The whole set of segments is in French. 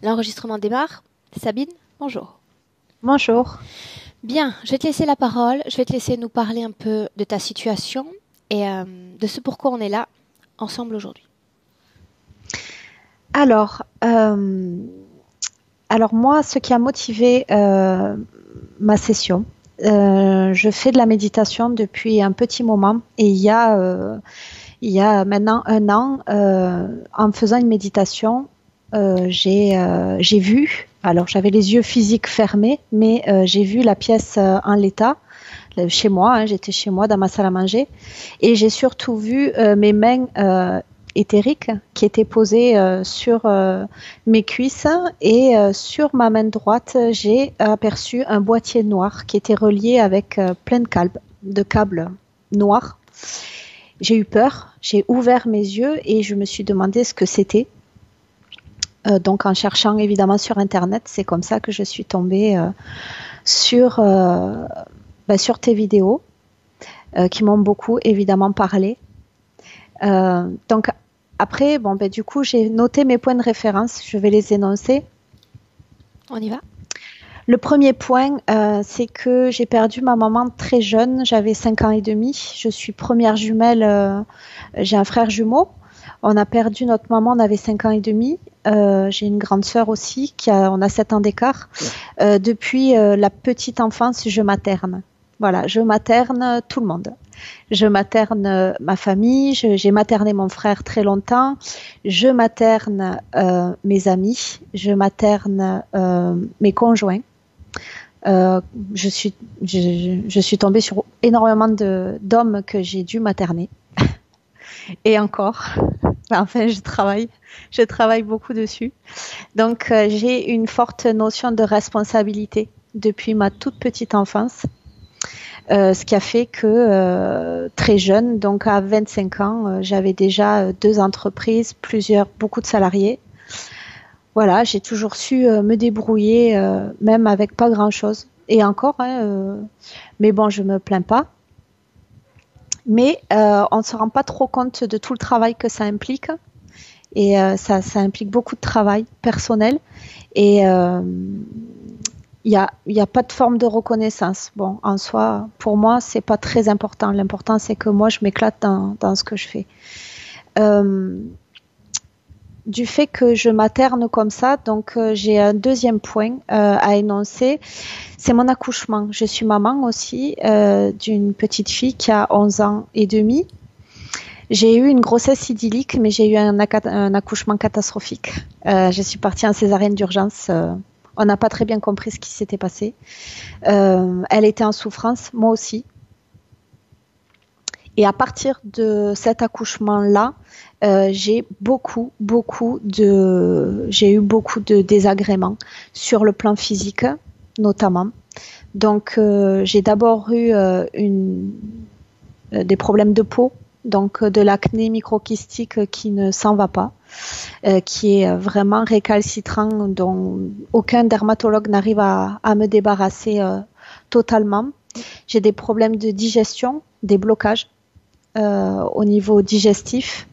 L'enregistrement démarre. Sabine, bonjour. Bonjour. Bien, je vais te laisser la parole. Je vais te laisser nous parler un peu de ta situation et de ce pourquoi on est là ensemble aujourd'hui. Alors, moi, ce qui a motivé ma session, je fais de la méditation depuis un petit moment et il y a maintenant un an, en faisant une méditation, j'ai vu, alors j'avais les yeux physiques fermés, mais j'ai vu la pièce en l'état, chez moi, hein, j'étais chez moi dans ma salle à manger, et j'ai surtout vu mes mains éthériques qui étaient posées sur mes cuisses, et sur ma main droite, j'ai aperçu un boîtier noir qui était relié avec plein de câbles noirs. J'ai eu peur, j'ai ouvert mes yeux et je me suis demandé ce que c'était. Donc en cherchant évidemment sur internet, c'est comme ça que je suis tombée sur tes vidéos qui m'ont beaucoup évidemment parlé. Donc après, du coup, j'ai noté mes points de référence, je vais les énoncer. On y va. Le premier point, c'est que j'ai perdu ma maman très jeune, j'avais 5 ans et demi, je suis première jumelle, j'ai un frère jumeau. On a perdu notre maman, on avait 5 ans et demi. J'ai une grande sœur aussi, on a 7 ans d'écart. Depuis la petite enfance, je materne. Voilà, je materne tout le monde. Je materne ma famille, j'ai materné mon frère très longtemps. Je materne mes amis, je materne mes conjoints. Je suis tombée sur énormément d'hommes que j'ai dû materner. Et encore, enfin, je travaille beaucoup dessus. Donc, j'ai une forte notion de responsabilité depuis ma toute petite enfance, ce qui a fait que très jeune, donc à 25 ans, j'avais déjà 2 entreprises, beaucoup de salariés. Voilà, j'ai toujours su me débrouiller, même avec pas grand-chose. Et encore, mais bon, je me plains pas. Mais on ne se rend pas trop compte de tout le travail que ça implique. Et ça implique beaucoup de travail personnel. Et il y a pas de forme de reconnaissance. Bon, en soi, pour moi, c'est pas très important. L'important, c'est que moi, je m'éclate dans ce que je fais. Du fait que je materne comme ça, donc j'ai un deuxième point à énoncer, c'est mon accouchement. Je suis maman aussi d'une petite fille qui a 11 ans et demi. J'ai eu une grossesse idyllique, mais j'ai eu un accouchement catastrophique. Je suis partie en césarienne d'urgence. On n'a pas très bien compris ce qui s'était passé. Elle était en souffrance, moi aussi. Et à partir de cet accouchement-là, j'ai eu beaucoup de désagréments sur le plan physique, notamment. Donc, j'ai d'abord eu des problèmes de peau, donc de l'acné microkystique qui ne s'en va pas, qui est vraiment récalcitrant, dont aucun dermatologue n'arrive à me débarrasser totalement. J'ai des problèmes de digestion, des blocages au niveau digestif.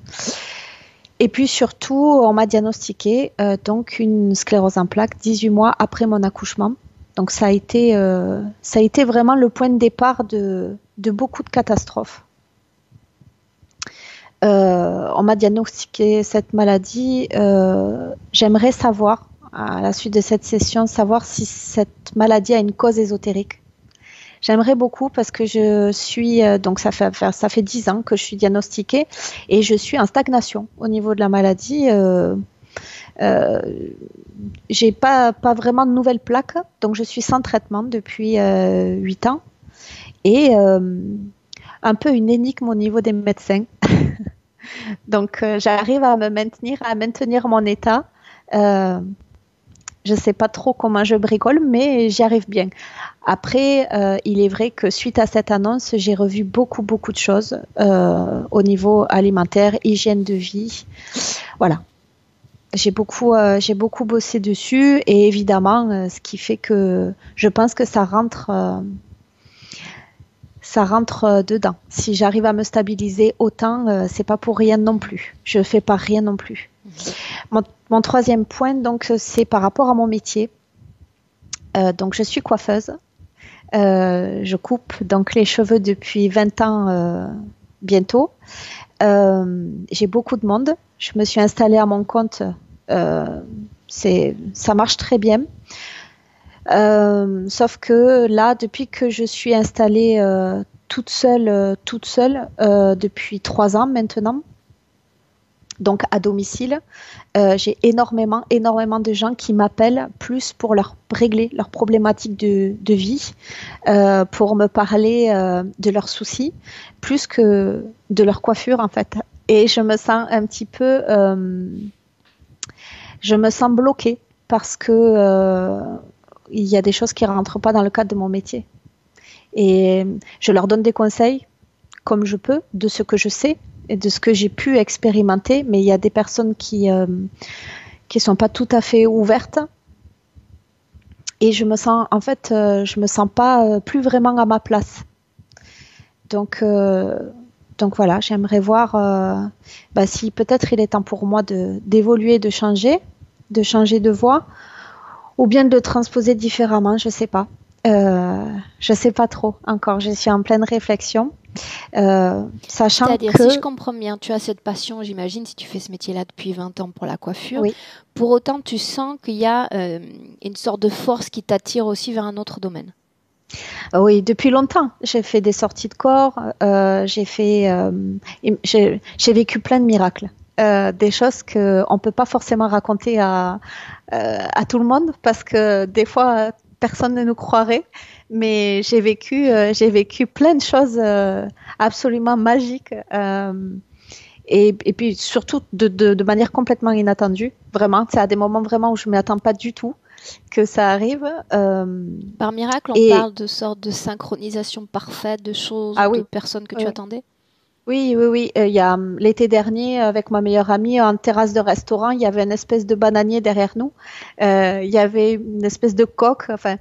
Et puis surtout, on m'a diagnostiqué donc une sclérose en plaques 18 mois après mon accouchement. Donc ça a été vraiment le point de départ de beaucoup de catastrophes. On m'a diagnostiqué cette maladie. J'aimerais savoir, à la suite de cette session, savoir si cette maladie a une cause ésotérique. J'aimerais beaucoup parce que je suis, donc ça fait 10 ans que je suis diagnostiquée et je suis en stagnation au niveau de la maladie. J'ai pas vraiment de nouvelles plaques, donc je suis sans traitement depuis 8 ans et un peu une énigme au niveau des médecins. Donc j'arrive à maintenir mon état. Je ne sais pas trop comment je bricole, mais j'y arrive bien. Après, il est vrai que suite à cette annonce, j'ai revu beaucoup de choses au niveau alimentaire, hygiène de vie. Voilà. J'ai beaucoup bossé dessus et évidemment, ce qui fait que je pense que ça rentre dedans. Si j'arrive à me stabiliser autant, c'est pas pour rien non plus. Je fais pas rien non plus. Mhm. Mon troisième point, donc, c'est par rapport à mon métier. Donc, je suis coiffeuse. Je coupe donc les cheveux depuis 20 ans bientôt. J'ai beaucoup de monde. Je me suis installée à mon compte. Euh, Ça marche très bien. Sauf que là, depuis que je suis installée toute seule depuis 3 ans maintenant, donc à domicile, j'ai énormément de gens qui m'appellent plus pour leur régler leurs problématiques de vie, pour me parler de leurs soucis, plus que de leur coiffure en fait. Et je me sens un petit peu, je me sens bloquée parce que il y a des choses qui rentrent pas dans le cadre de mon métier. Et je leur donne des conseils comme je peux de ce que je sais et de ce que j'ai pu expérimenter, mais il y a des personnes qui sont pas tout à fait ouvertes et je me sens en fait je me sens pas plus vraiment à ma place. Donc donc voilà, j'aimerais voir si peut-être il est temps pour moi d'évoluer, de changer de voie, ou bien de le transposer différemment, je sais pas trop encore. Je suis en pleine réflexion, sachant C'est-à-dire, si je que comprends bien, tu as cette passion, j'imagine, si tu fais ce métier-là depuis 20 ans pour la coiffure. oui, Pour autant, tu sens qu'il y a une sorte de force qui t'attire aussi vers un autre domaine. oui, depuis longtemps, j'ai fait des sorties de corps, j'ai vécu plein de miracles. Des choses que on peut pas forcément raconter à tout le monde parce que des fois personne ne nous croirait. Mais j'ai vécu plein de choses absolument magiques et puis surtout de manière complètement inattendue. Vraiment, c'est à des moments vraiment où je ne m'y attends pas du tout que ça arrive. Par miracle, on Et parle de sorte de synchronisation parfaite de choses ou ah de oui, personnes que oui, tu oui. attendais. Oui, oui, oui. Il y a l'été dernier, avec ma meilleure amie, en terrasse de restaurant, il y avait une espèce de bananier derrière nous. Il y avait une espèce de coque. Enfin,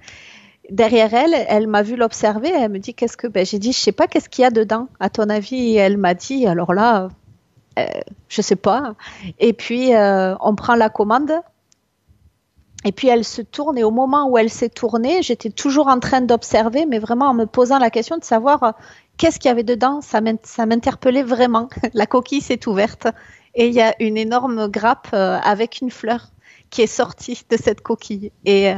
derrière elle, elle m'a vu l'observer. Elle me dit qu'est-ce que. Ben, j'ai dit, je sais pas, qu'est-ce qu'il y a dedans, à ton avis? Et elle m'a dit, alors là, euh, je sais pas. Et puis, on prend la commande. Et puis elle se tourne et au moment où elle s'est tournée, j'étais toujours en train d'observer, mais vraiment en me posant la question de savoir qu'est-ce qu'il y avait dedans. Ça m'interpellait vraiment. La coquille s'est ouverte et il y a une énorme grappe avec une fleur qui est sortie de cette coquille. Et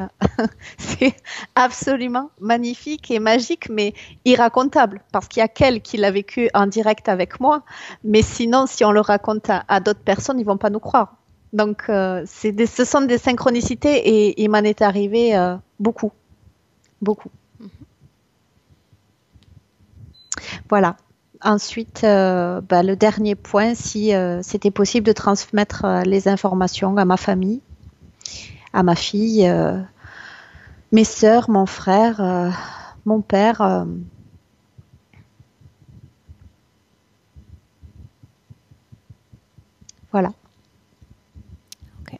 c'est absolument magnifique et magique, mais irracontable, parce qu'il y a qu'elle qui l'a vécu en direct avec moi. Mais sinon, si on le raconte à d'autres personnes, ils vont pas nous croire. Donc, ce sont des synchronicités et il m'en est arrivé beaucoup, beaucoup. Mhm. Voilà. Ensuite, le dernier point, si c'était possible de transmettre les informations à ma famille, à ma fille, mes sœurs, mon frère, mon père. Voilà. Ok.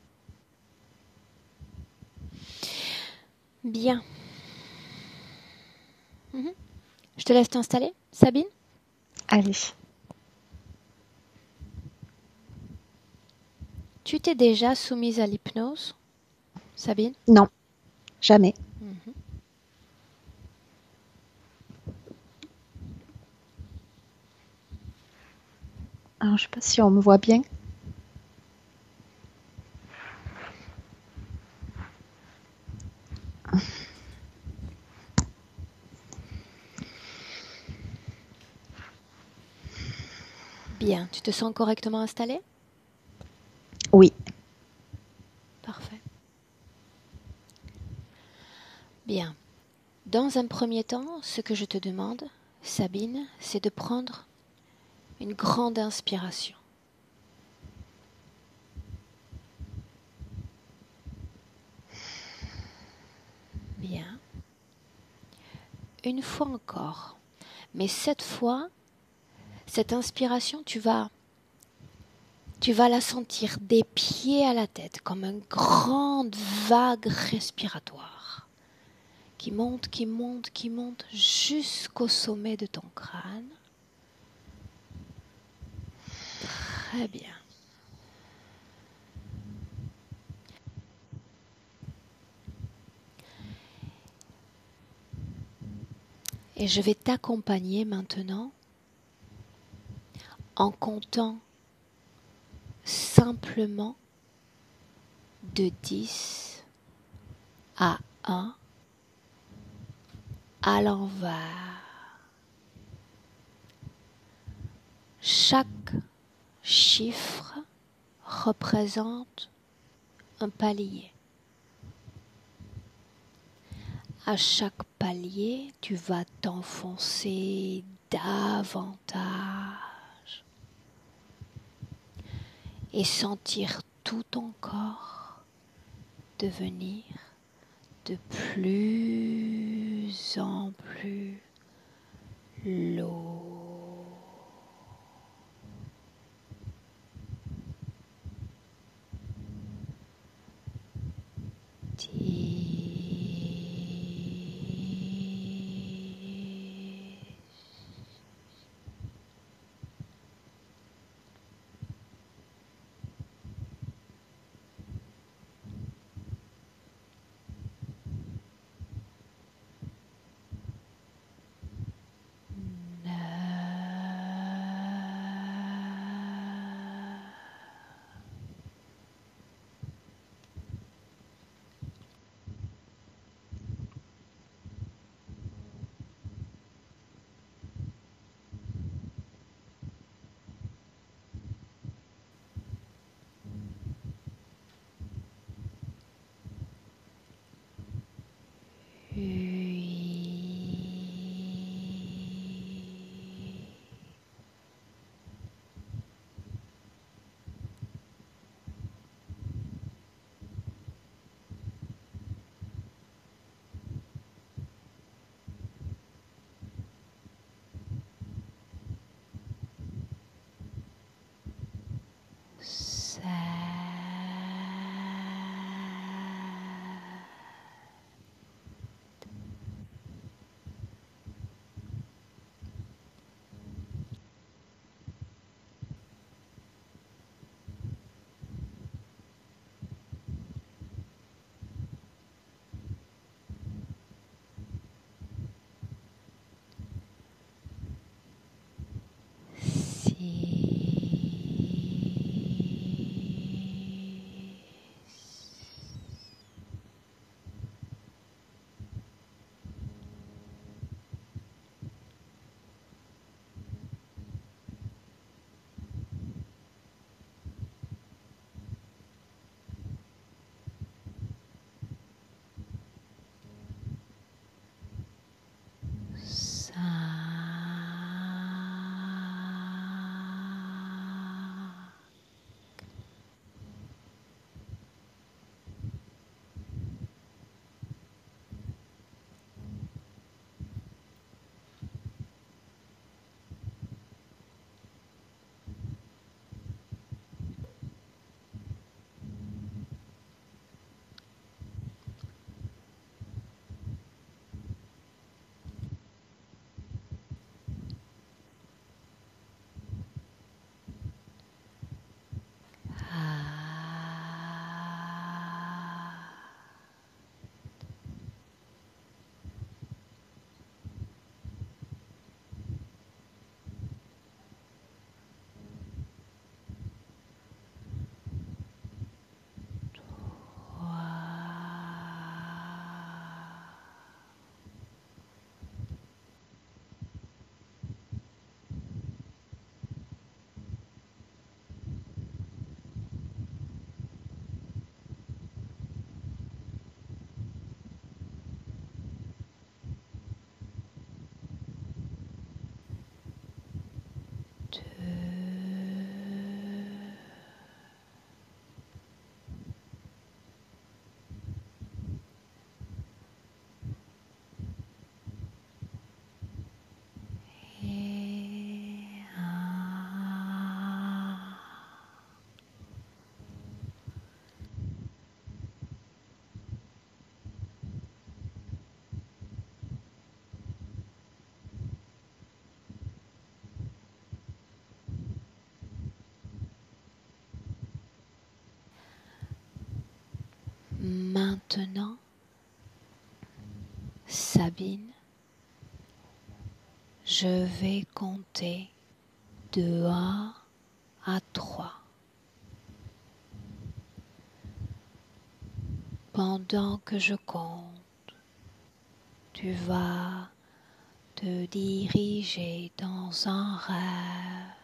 Bien. Mhm. Je te laisse t'installer, Sabine. Allez. Tu t'es déjà soumise à l'hypnose, Sabine? Non, jamais. Mhm. Alors, je ne sais pas si on me voit bien. Bien. Tu te sens correctement installée? Oui. Parfait. Bien. Dans un premier temps, ce que je te demande, Sabine, c'est de prendre une grande inspiration. Bien. Une fois encore. Mais cette fois, cette inspiration, tu vas la sentir des pieds à la tête, comme une grande vague respiratoire qui monte jusqu'au sommet de ton crâne. Très bien. Et je vais t'accompagner maintenant en comptant simplement de 10 à 1 à l'envers. Chaque chiffre représente un palier. À chaque palier, tu vas t'enfoncer davantage et sentir tout ton corps devenir de plus en plus lourd. Maintenant, Sabine, Je vais compter de 1 à 3. Pendant que je compte, tu vas te diriger dans un rêve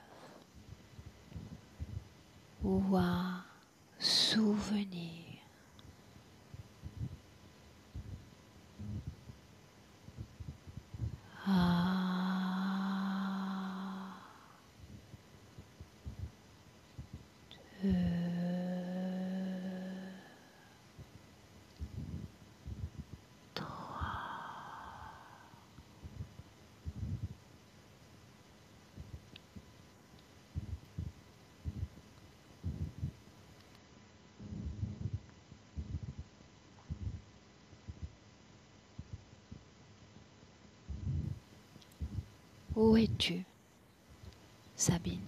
ou un souvenir. Un, deux, trois. Où es-tu, Sabine?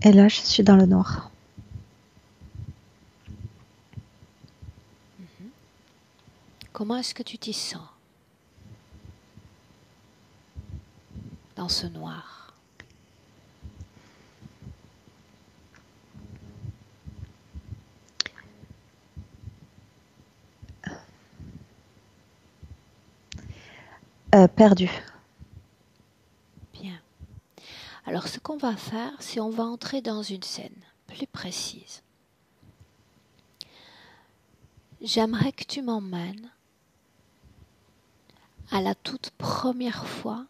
Et là, je suis dans le noir. Comment est-ce que tu t'y sens dans ce noir? Perdu. Bien. Alors ce qu'on va faire, c'est on va entrer dans une scène plus précise. J'aimerais que tu m'emmènes à la toute première fois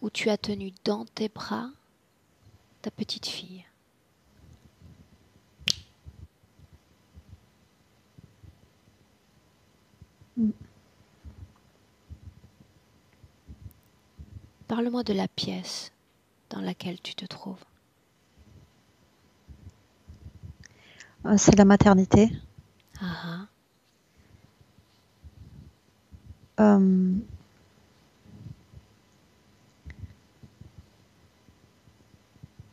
où tu as tenu dans tes bras ta petite fille. Parle-moi de la pièce dans laquelle tu te trouves. C'est la maternité. Ah, Euh,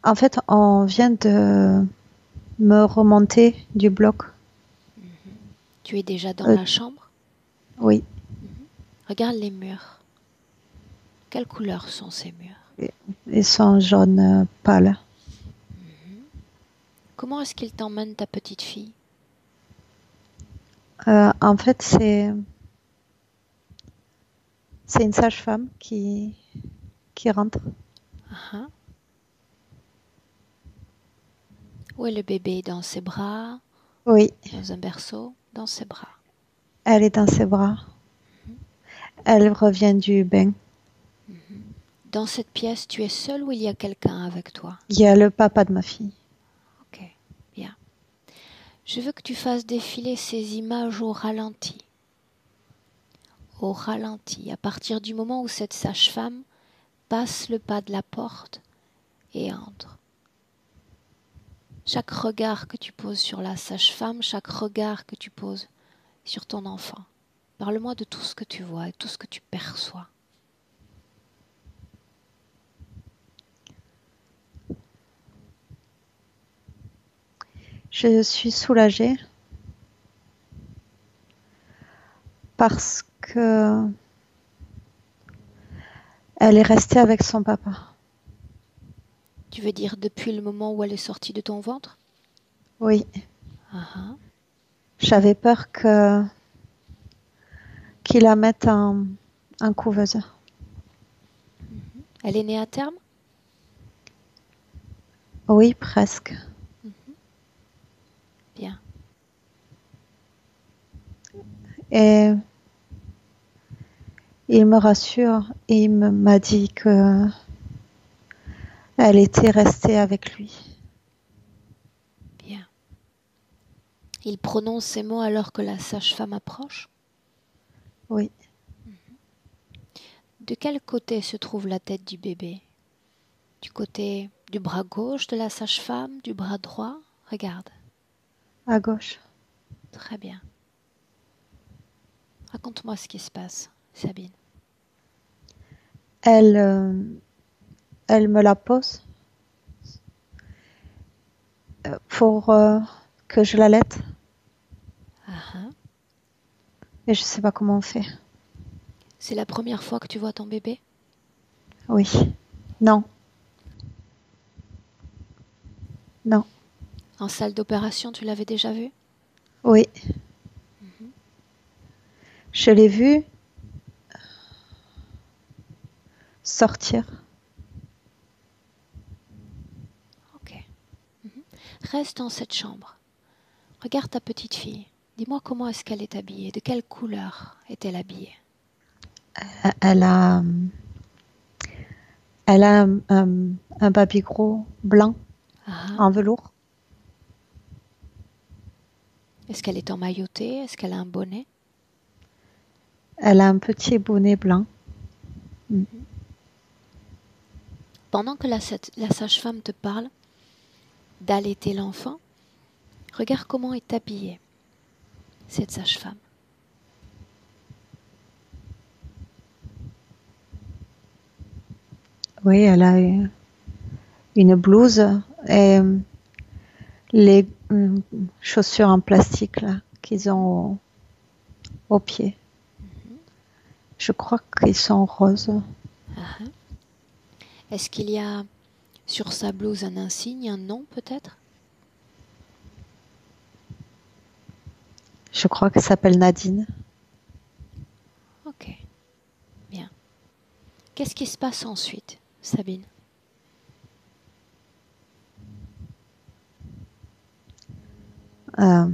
En fait, on vient de me remonter du bloc. tu es déjà dans Euh, la chambre? oui, Regarde les murs. Quelle couleur sont ces murs? ils sont jaune pâle. Comment est-ce qu'il t'emmène ta petite fille? En fait, c'est une sage-femme qui rentre. Ah. Où est le bébé? Dans ses bras? Oui, Dans un berceau? Dans ses bras. elle est dans ses bras. Elle revient du bain. Dans cette pièce, tu es seule ou il y a quelqu'un avec toi? Il y a le papa de ma fille. Ok, bien. Je veux que tu fasses défiler ces images au ralenti. Au ralenti, à partir du moment où cette sage-femme passe le pas de la porte et entre. Chaque regard que tu poses sur la sage-femme, chaque regard que tu poses sur ton enfant. Parle-moi de tout ce que tu vois et tout ce que tu perçois. Je suis soulagée parce que elle est restée avec son papa. Tu veux dire depuis le moment où elle est sortie de ton ventre? Oui, Ah, j'avais peur qu'il la mette en couveuse. Elle est née à terme? Oui, presque. Bien. Et il me rassure et m'a dit que elle était restée avec lui. Bien. Il prononce ces mots alors que la sage-femme approche? Oui, De quel côté se trouve la tête du bébé? Du côté du bras gauche de la sage-femme, du bras droit? Regarde. à gauche. Très bien. Raconte-moi ce qui se passe, Sabine. Elle, elle me la pose pour que je l'allaite. Ah, ah. Et je sais pas comment on fait. C'est la première fois que tu vois ton bébé? Oui. Non. Non. En salle d'opération, tu l'avais déjà vu? Oui. Mhm. Je l'ai vu sortir. Ok. Mhm. Reste dans cette chambre. Regarde ta petite fille. Dis-moi comment est-ce qu'elle est habillée? De quelle couleur est-elle habillée? Elle a, elle a un baby gros blanc Ah, ah. en velours. Est-ce qu'elle est emmaillotée? Est-ce qu'elle a un bonnet? Elle a un petit bonnet blanc. Mm. Mhm. Pendant que la sage-femme te parle d'allaiter l'enfant, regarde comment est habillée cette sage-femme. Oui, elle a une blouse et les chaussures en plastique là qu'ils ont au pied. Mhm. Je crois qu'ils sont roses. Ah, ah. Est-ce qu'il y a sur sa blouse un insigne, un nom peut-être? Je crois qu'elle s'appelle Nadine. Ok, bien. Qu'est-ce qui se passe ensuite, Sabine? Euh,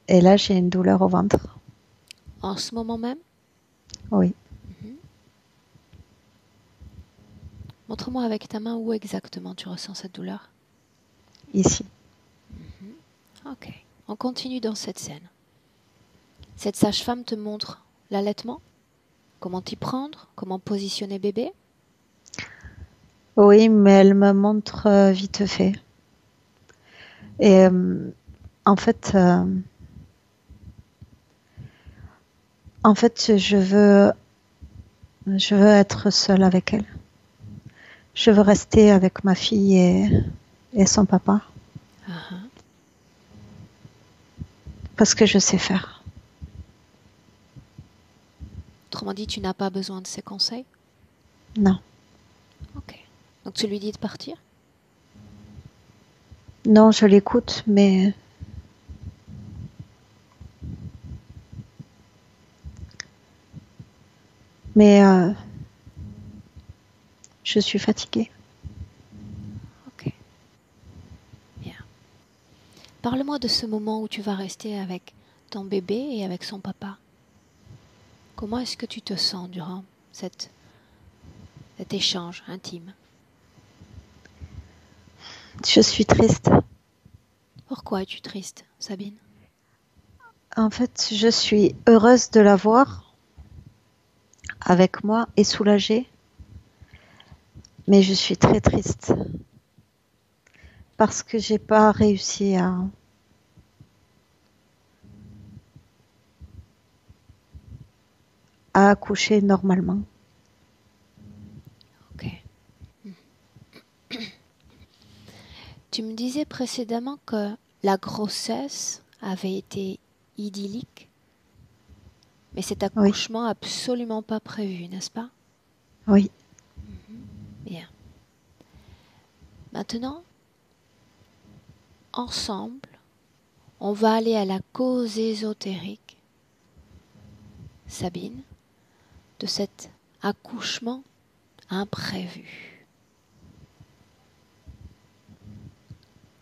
et là, j'ai une douleur au ventre. En ce moment même? Oui, Mhm. Montre-moi avec ta main où exactement tu ressens cette douleur. ici. Mhm. Ok, on continue dans cette scène. Cette sage-femme te montre l'allaitement, comment t'y prendre, comment positionner bébé. Oui, mais elle me montre vite fait. Et en fait, euh, je veux être seule avec elle. Je veux rester avec ma fille et son papa Ah, ah. parce que je sais faire. Autrement dit, tu n'as pas besoin de ses conseils. Non, Ok. Donc tu lui dis de partir. non, je l'écoute, mais je suis fatiguée. Ok, bien. Parle-moi de ce moment où tu vas rester avec ton bébé et avec son papa. Comment est-ce que tu te sens durant cet échange intime? Je suis triste. Pourquoi es-tu triste, Sabine? En fait, je suis heureuse de la voir avec moi et soulagée, mais je suis très triste parce que j'ai pas réussi à accoucher normalement. Ok. Tu me disais précédemment que la grossesse avait été idyllique, mais cet Oui, accouchement absolument pas prévu, n'est-ce pas? oui. Mhm. Bien. Maintenant, ensemble, on va aller à la cause ésotérique, Sabine, de cet accouchement imprévu.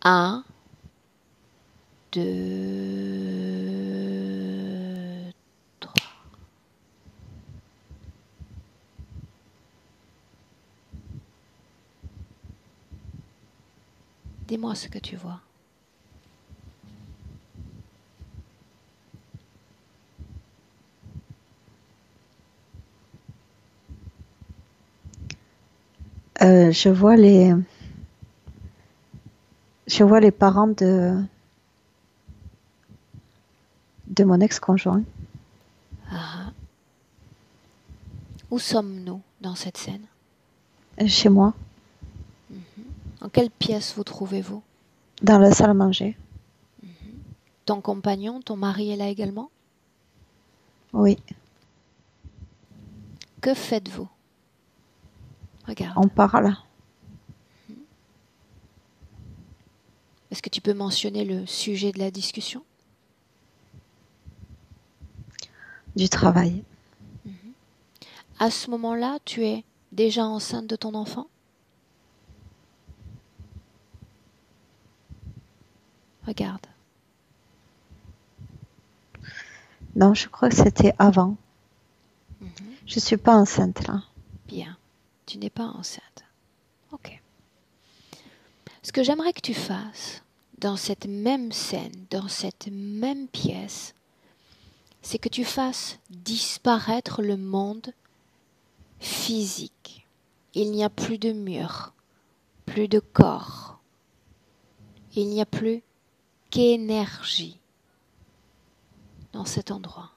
Un, deux, trois. Dis-moi ce que tu vois. Euh, je vois les, je vois les parents de mon ex-conjoint. Ah, où sommes-nous dans cette scène? chez moi, En quelle pièce vous trouvez-vous? dans la salle à manger. Ton compagnon, ton mari est là également? Oui, Que faites-vous? Regarde. on parle Est-ce que tu peux mentionner le sujet de la discussion? du travail. À ce moment-là, tu es déjà enceinte de ton enfant? Regarde. Non, je crois que c'était avant. Je suis pas enceinte là. Bien. Tu n'es pas enceinte. Ok. Ce que j'aimerais que tu fasses dans cette même scène, dans cette même pièce, c'est que tu fasses disparaître le monde physique. Il n'y a plus de mur, plus de corps. Il n'y a plus qu'énergie dans cet endroit.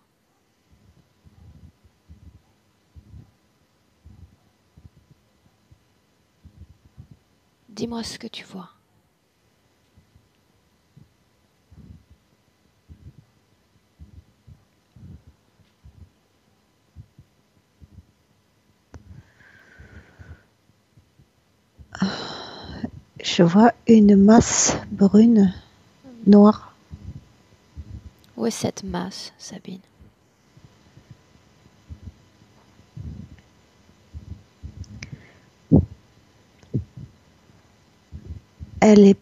Dis-moi ce que tu vois. Je vois une masse brune, noire. Où est cette masse, Sabine? Elle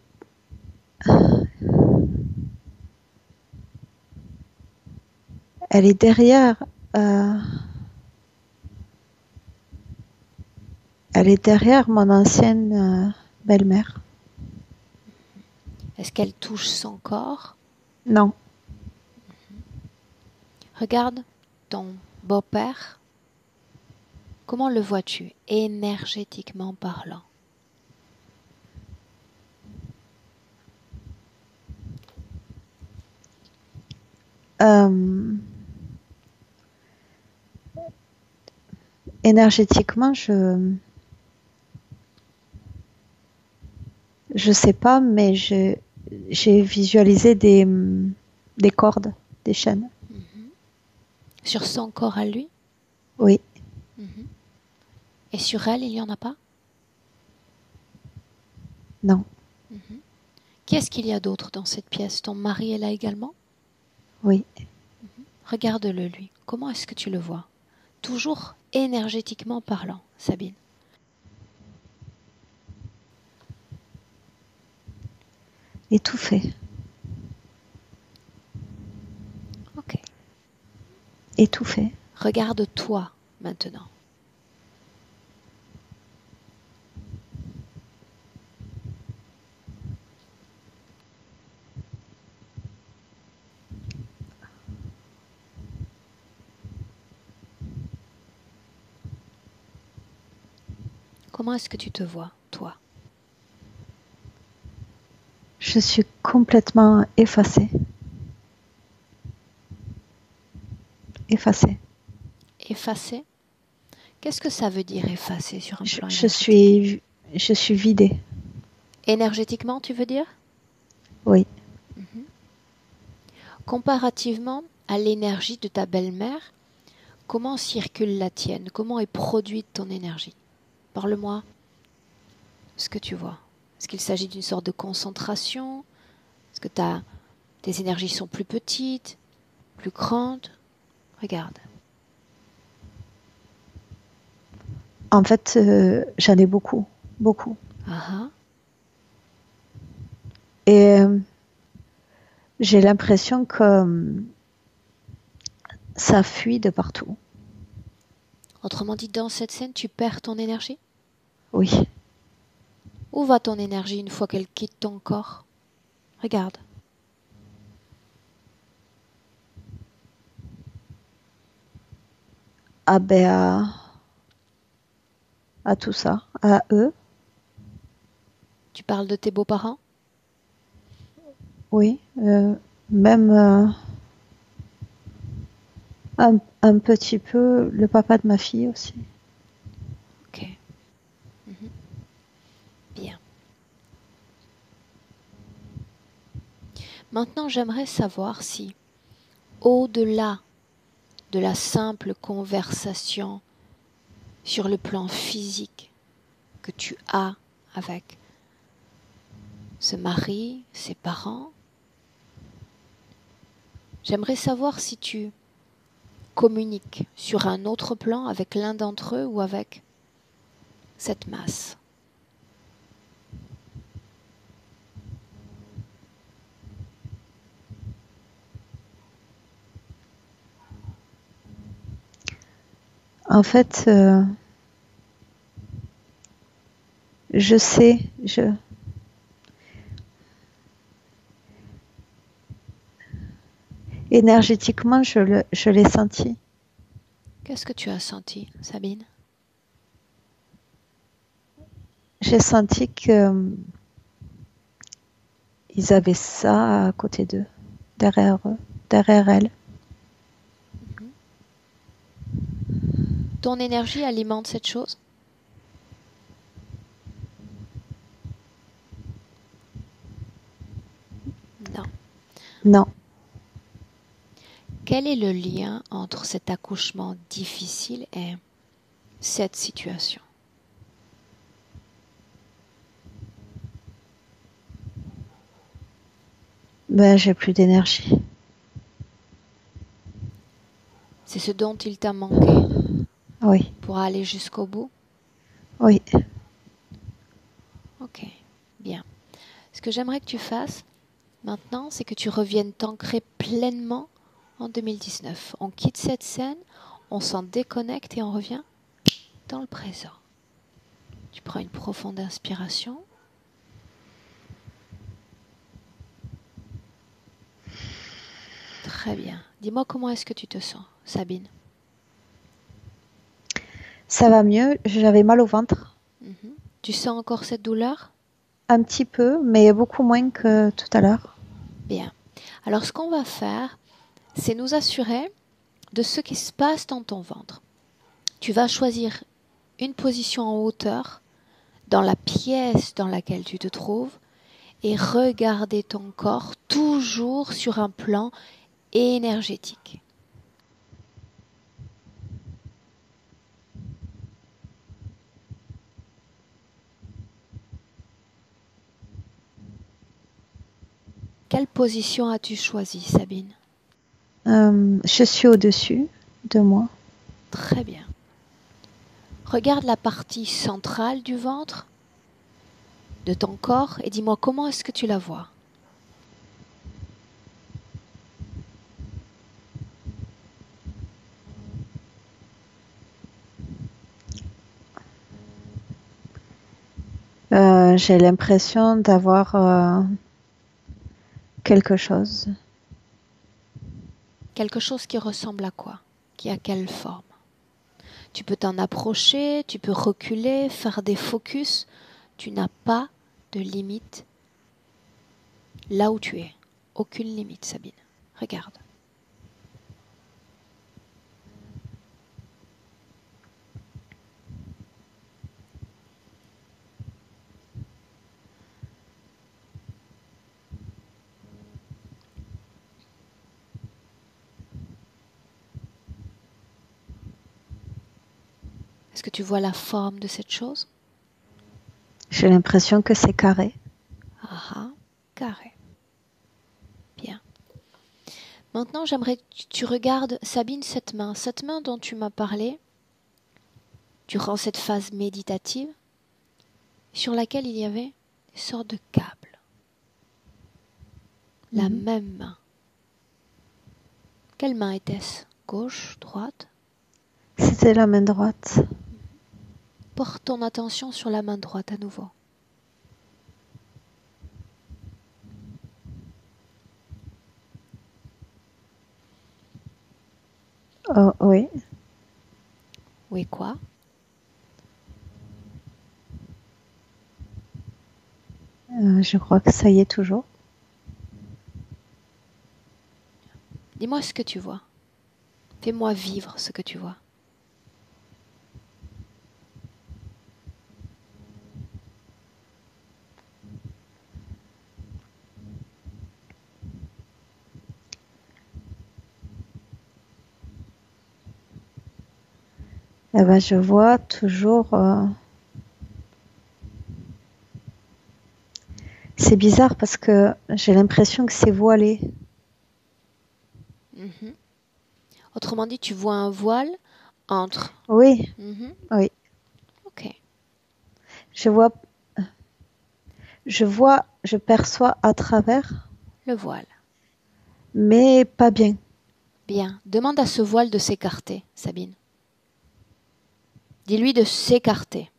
est derrière. Elle est derrière mon ancienne belle-mère. Est-ce qu'elle touche son corps? Non, Regarde ton beau-père. Comment le vois-tu, énergétiquement parlant? énergétiquement, je sais pas, mais j'ai visualisé des cordes, des chaînes. Sur son corps à lui? Oui, Et sur elle, il n'y en a pas? non, Qu'est-ce qu'il y a d'autre dans cette pièce? Ton mari est là également? oui. Regarde-le, lui. Comment est-ce que tu le vois? Toujours énergétiquement parlant, Sabine. Étouffé, Ok. étouffé. Regarde-toi maintenant. Comment est-ce que tu te vois, toi? Je suis complètement effacée. Effacée. Effacé? Qu'est-ce que ça veut dire effacer sur un Je, plan je énergétique? suis, je suis vidée. Énergétiquement, tu veux dire? Oui. Comparativement à l'énergie de ta belle-mère, comment circule la tienne? Comment est produite ton énergie? Parle-moi ce que tu vois. Est-ce qu'il s'agit d'une sorte de concentration? Est-ce que tes énergies sont plus petites, plus grandes? Regarde. En fait, j'en ai beaucoup, beaucoup. Ah, Et j'ai l'impression que ça fuit de partout. autrement dit, dans cette scène, tu perds ton énergie? Oui. Où va ton énergie une fois qu'elle quitte ton corps? Regarde. Ah ben, à tout ça, à eux, Tu parles de tes beaux-parents? oui. Même un petit peu le papa de ma fille aussi. Ok. Maintenant, j'aimerais savoir si, au-delà de la simple conversation sur le plan physique que tu as avec ce mari, ses parents, j'aimerais savoir si tu communiques sur un autre plan avec l'un d'entre eux ou avec cette masse. En fait, je sais, énergétiquement, je l'ai senti. Qu'est-ce que tu as senti, Sabine? J'ai senti que ils avaient ça à côté d'eux, derrière eux, derrière elle. Ton énergie alimente cette chose? Non. Non. Quel est le lien entre cet accouchement difficile et cette situation? Ben, j'ai plus d'énergie. C'est ce dont il t'a manqué Oui, pour aller jusqu'au bout? oui. Ok, bien. Ce que j'aimerais que tu fasses maintenant, c'est que tu reviennes t'ancrer pleinement en 2019. On quitte cette scène, on s'en déconnecte et on revient dans le présent. Tu prends une profonde inspiration. Très bien. Dis-moi comment est-ce que tu te sens, Sabine? Ça va mieux. J'avais mal au ventre. Tu sens encore cette douleur? Un petit peu, mais beaucoup moins que tout à l'heure. Bien. Alors ce qu'on va faire, c'est nous assurer de ce qui se passe dans ton ventre. Tu vas choisir une position en hauteur dans la pièce dans laquelle tu te trouves et regarder ton corps toujours sur un plan énergétique. Quelle position as-tu choisi, Sabine? Je suis au-dessus de moi. Très bien. Regarde la partie centrale du ventre, de ton corps, et dis-moi comment est-ce que tu la vois? J'ai l'impression d'avoir quelque chose. Quelque chose qui ressemble à quoi? Qui a quelle forme? Tu peux t'en approcher, tu peux reculer, faire des focus. Tu n'as pas de limite là où tu es. Aucune limite, Sabine. Regarde. Est-ce que tu vois la forme de cette chose? J'ai l'impression que c'est carré. Ah ah, carré. Bien. Maintenant, j'aimerais que tu regardes, Sabine, cette main. Cette main dont tu m'as parlé, durant cette phase méditative, sur laquelle il y avait des sortes de câbles. La même main. Quelle main était-ce? Gauche, droite? C'était la main droite. Porte ton attention sur la main droite à nouveau. Oh, oui. Oui, quoi? Je crois que ça y est toujours. Dis-moi ce que tu vois. Fais-moi vivre ce que tu vois. Eh ben, je vois toujours. C'est bizarre parce que j'ai l'impression que c'est voilé. Mhm. Autrement dit, tu vois un voile entre. Oui, Mhm. oui. Ok. Je vois, je perçois à travers, Le voile. mais pas bien. Bien. Demande à ce voile de s'écarter, Sabine. Dis-lui de s'écarter.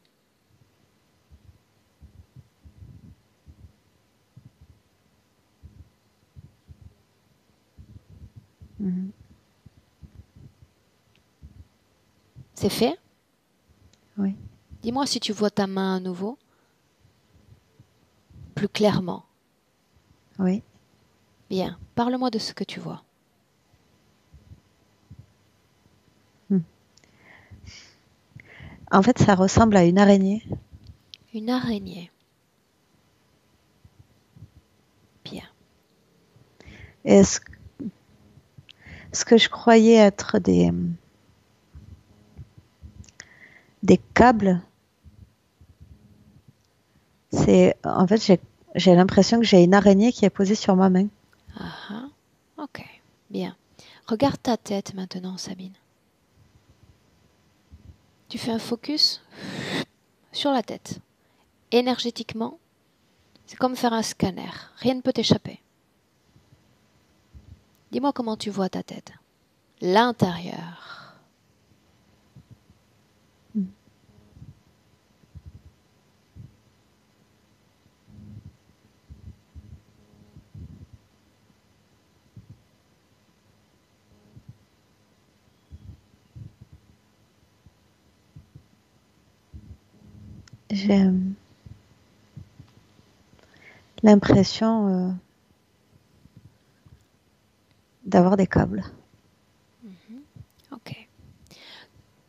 Mhm. C'est fait? Oui, Dis-moi si tu vois ta main à nouveau, plus clairement. oui. Bien. Parle-moi de ce que tu vois. Hmm. En fait, ça ressemble à une araignée. Une araignée. Bien. Et ce que je croyais être des câbles, c'est en fait j'ai l'impression que j'ai une araignée qui est posée sur ma main. Ah ah. Ok. Bien. Regarde ta tête maintenant, Sabine. Tu fais un focus sur la tête. Énergétiquement, c'est comme faire un scanner. Rien ne peut t'échapper. Dis-moi comment tu vois ta tête. L'intérieur. J'ai l'impression d'avoir des câbles. Ok.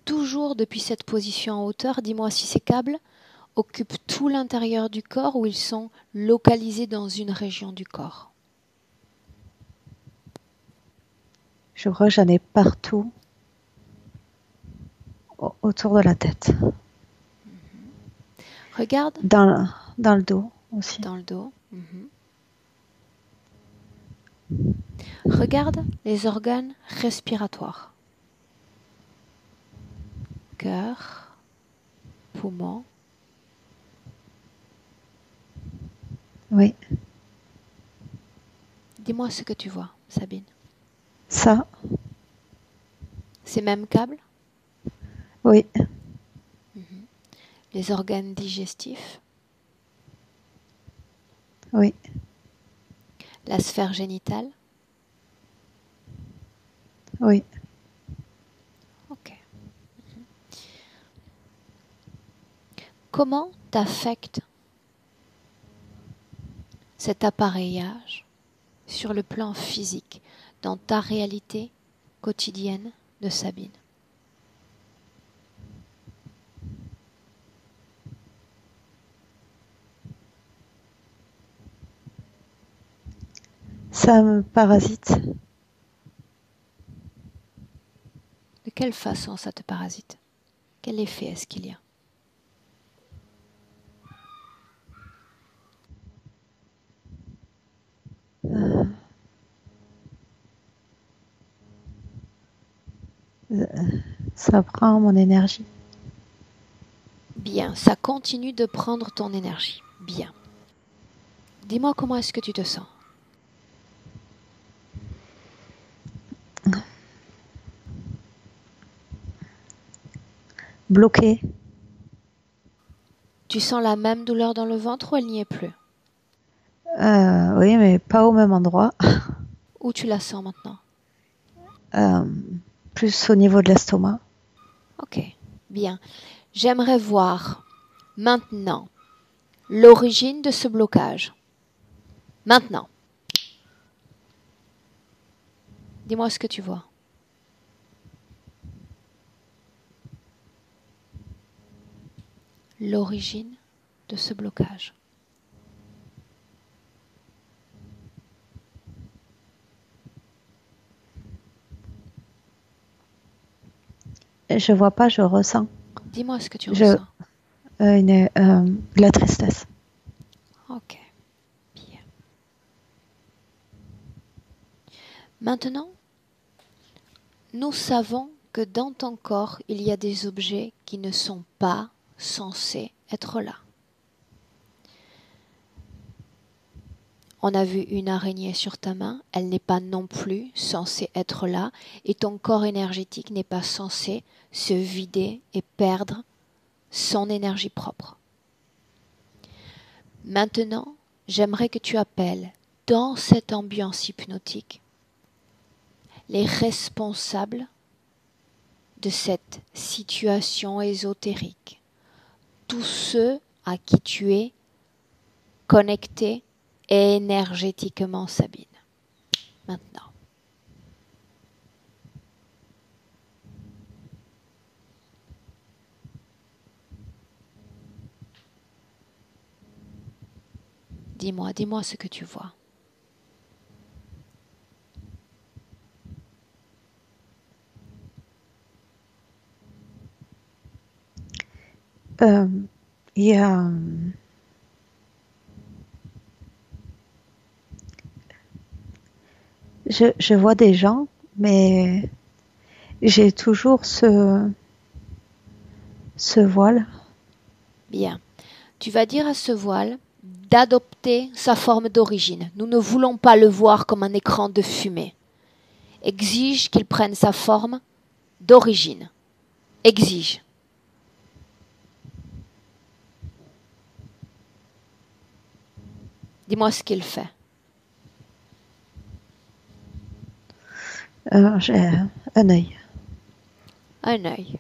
Toujours depuis cette position en hauteur, dis-moi si ces câbles occupent tout l'intérieur du corps ou ils sont localisés dans une région du corps. Je crois que j'en ai partout autour de la tête. Regarde Dans le dos aussi. dans le dos. Mhm. Regarde les organes respiratoires. Cœur, poumon. Oui. Dis-moi ce que tu vois, Sabine. Ça, Ces mêmes câbles, oui. les organes digestifs, Oui. la sphère génitale. Oui. Ok. Comment t'affecte cet appareillage sur le plan physique dans ta réalité quotidienne de Sabine? Ça me parasite. De quelle façon ça te parasite? Quel effet est-ce qu'il y a? Ça prend mon énergie. Bien, ça continue de prendre ton énergie. Bien. Dis-moi comment est-ce que tu te sens? Bloqué. Tu sens la même douleur dans le ventre ou elle n'y est plus? Oui, mais pas au même endroit. Où tu la sens maintenant? Euh, Plus au niveau de l'estomac. Ok, bien. J'aimerais voir maintenant l'origine de ce blocage. Maintenant, dis-moi ce que tu vois. L'origine de ce blocage. Je vois pas, je ressens. Dis-moi ce que tu Je, ressens. de la tristesse. Ok, bien. Maintenant, nous savons que dans ton corps, il y a des objets qui ne sont pas censés être là. On a vu une araignée sur ta main, elle n'est pas non plus censée être là, et ton corps énergétique n'est pas censé se vider et perdre son énergie propre. Maintenant, j'aimerais que tu appelles dans cette ambiance hypnotique les responsables de cette situation ésotérique, tous ceux à qui tu es connecté énergétiquement, Sabine. Maintenant. Dis-moi ce que tu vois. Il y a je vois des gens, mais j'ai toujours ce voile. Bien. Tu vas dire à ce voile d'adopter sa forme d'origine. Nous ne voulons pas le voir comme un écran de fumée. Exige qu'il prenne sa forme d'origine. Exige. Dis-moi ce qu'il fait. J'ai un œil. Un œil.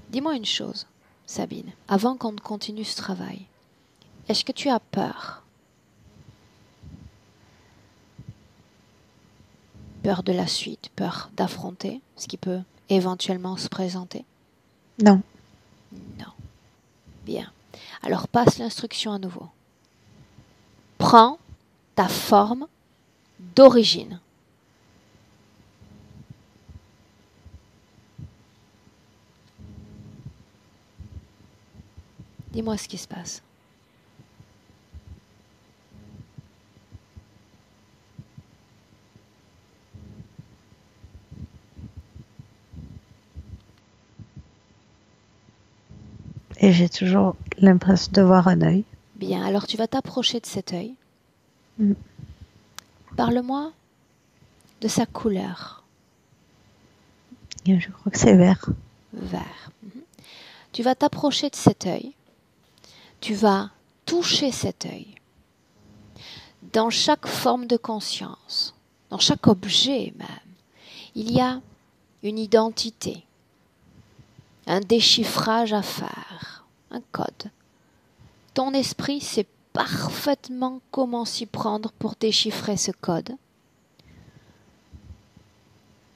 Dis-moi une chose, Sabine, avant qu'on continue ce travail. Est-ce que tu as peur? Peur de la suite, peur d'affronter ce qui peut éventuellement se présenter? Non. Non. Bien. Alors passe l'instruction à nouveau. Prends ta forme d'origine. Dis-moi ce qui se passe. Et j'ai toujours l'impression de voir un œil. Bien, alors tu vas t'approcher de cet œil. Mm. Parle-moi de sa couleur. Et je crois que c'est vert. Vert. Tu vas t'approcher de cet œil. Tu vas toucher cet œil. Dans chaque forme de conscience, dans chaque objet même, il y a une identité, un déchiffrage à faire, un code. Ton esprit sait parfaitement comment s'y prendre pour déchiffrer ce code.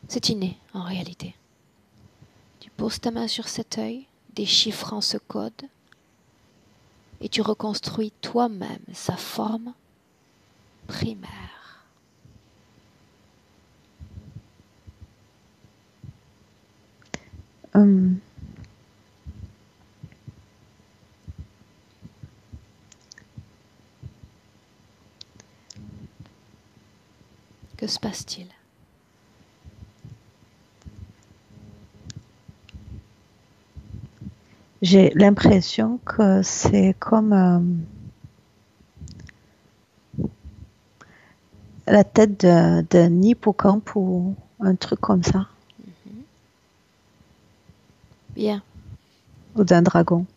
C'est inné en réalité. Tu poses ta main sur cet œil, déchiffrant ce code, et tu reconstruis toi-même sa forme primaire. Que se passe-t-il? J'ai l'impression que c'est comme la tête d'un hippocampe ou un truc comme ça. Bien. Ou d'un dragon.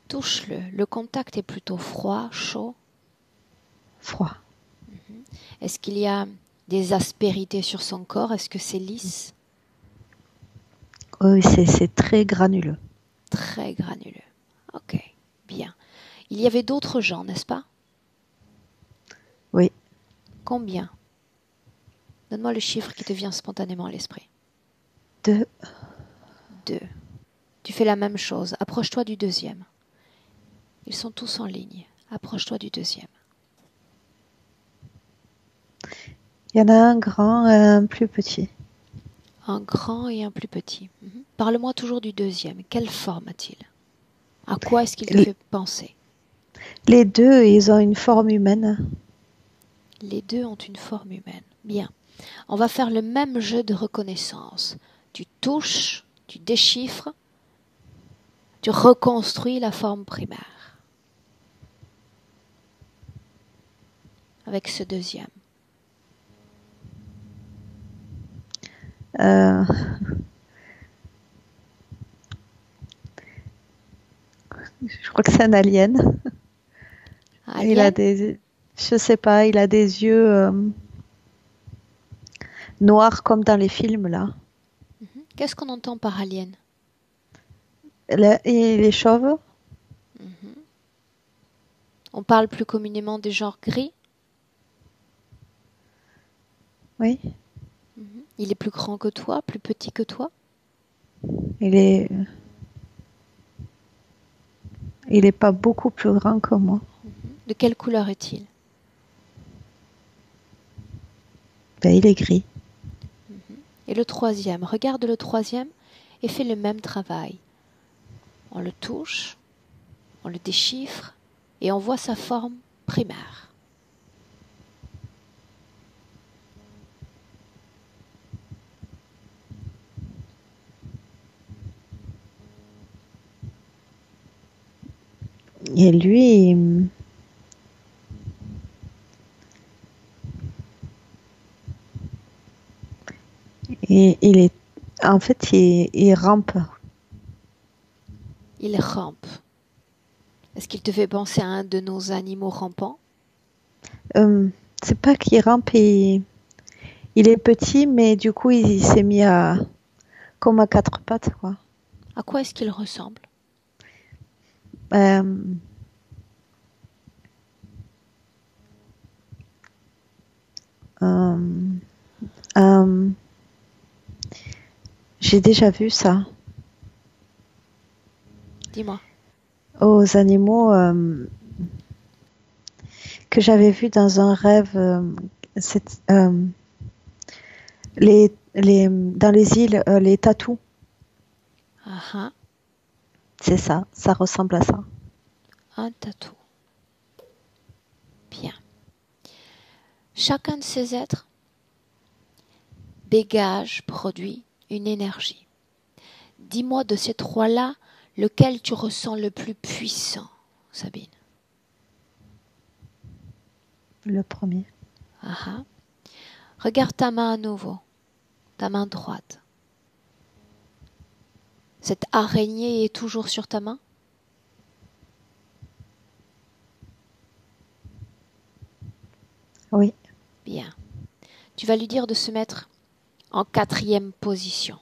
Touche-le. Le contact est plutôt froid, chaud. Froid. Est-ce qu'il y a des aspérités sur son corps? Est-ce que c'est lisse? Oui, c'est très granuleux. Très granuleux. Ok, bien. Il y avait d'autres gens, n'est-ce pas? Oui. Combien? Donne-moi le chiffre qui te vient spontanément à l'esprit. 2. 2. Tu fais la même chose. Approche-toi du deuxième. Ils sont tous en ligne. Approche-toi du deuxième. Il y en a un grand et un plus petit. Un grand et un plus petit. Parle-moi toujours du deuxième. Quelle forme a-t-il? À quoi est-ce qu'il te fait penser? Les deux, ils ont une forme humaine. Les deux ont une forme humaine. Bien. On va faire le même jeu de reconnaissance. Tu touches, tu déchiffres, tu reconstruis la forme primaire. Avec ce deuxième. Je crois que c'est un alien. Il a des, je sais pas, il a des yeux noirs comme dans les films là. Qu'est-ce qu'on entend par alien? Il est chauve. On parle plus communément des genres gris. Oui. Il est plus grand que toi, plus petit que toi. Il est pas beaucoup plus grand que moi. De quelle couleur est-il? Ben, il est gris. Et le troisième, regarde le troisième et fais le même travail. On le touche, on le déchiffre et on voit sa forme primaire. Et lui, il est, en fait, il rampe. Il rampe. Est-ce qu'il te fait penser à un de nos animaux rampants? C'est pas qu'il rampe, il est petit, mais du coup, il s'est mis comme à quatre pattes, quoi. À quoi est-ce qu'il ressemble? Euh, j'ai déjà vu ça. Dis-moi. Aux animaux que j'avais vus dans un rêve. Dans les îles, les tatous. Ah, C'est ça, ça ressemble à ça. un tatou. Bien. Chacun de ces êtres dégage, produit une énergie. Dis-moi de ces trois-là, lequel tu ressens le plus puissant, Sabine? Le premier. Ah. Regarde ta main à nouveau, ta main droite. Cette araignée est toujours sur ta main? Oui. Bien. Tu vas lui dire de se mettre en 4e position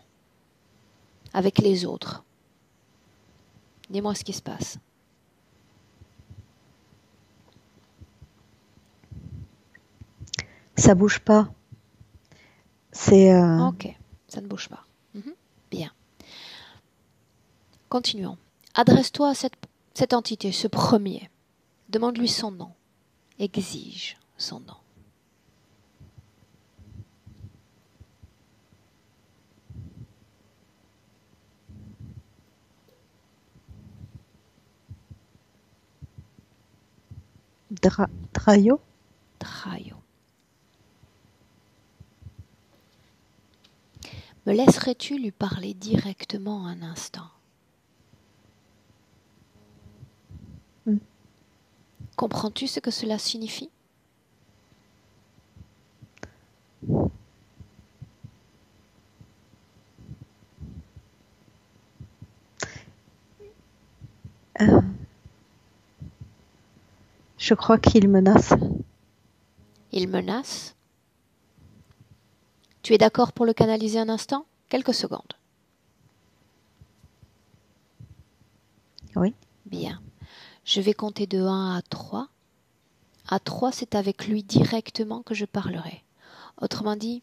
avec les autres. Dis-moi ce qui se passe. Ça bouge pas. C'est. Ok, ça ne bouge pas. Bien. Continuons. Adresse-toi à cette entité, ce premier. Demande-lui son nom. Exige son nom. Drayo. Drayo. Me laisserais-tu lui parler directement un instant? Comprends-tu ce que cela signifie? Je crois qu'il menace. Il menace? Tu es d'accord pour le canaliser un instant? Quelques secondes. Oui. Bien. Je vais compter de 1 à 3. À 3, c'est avec lui directement que je parlerai. Autrement dit,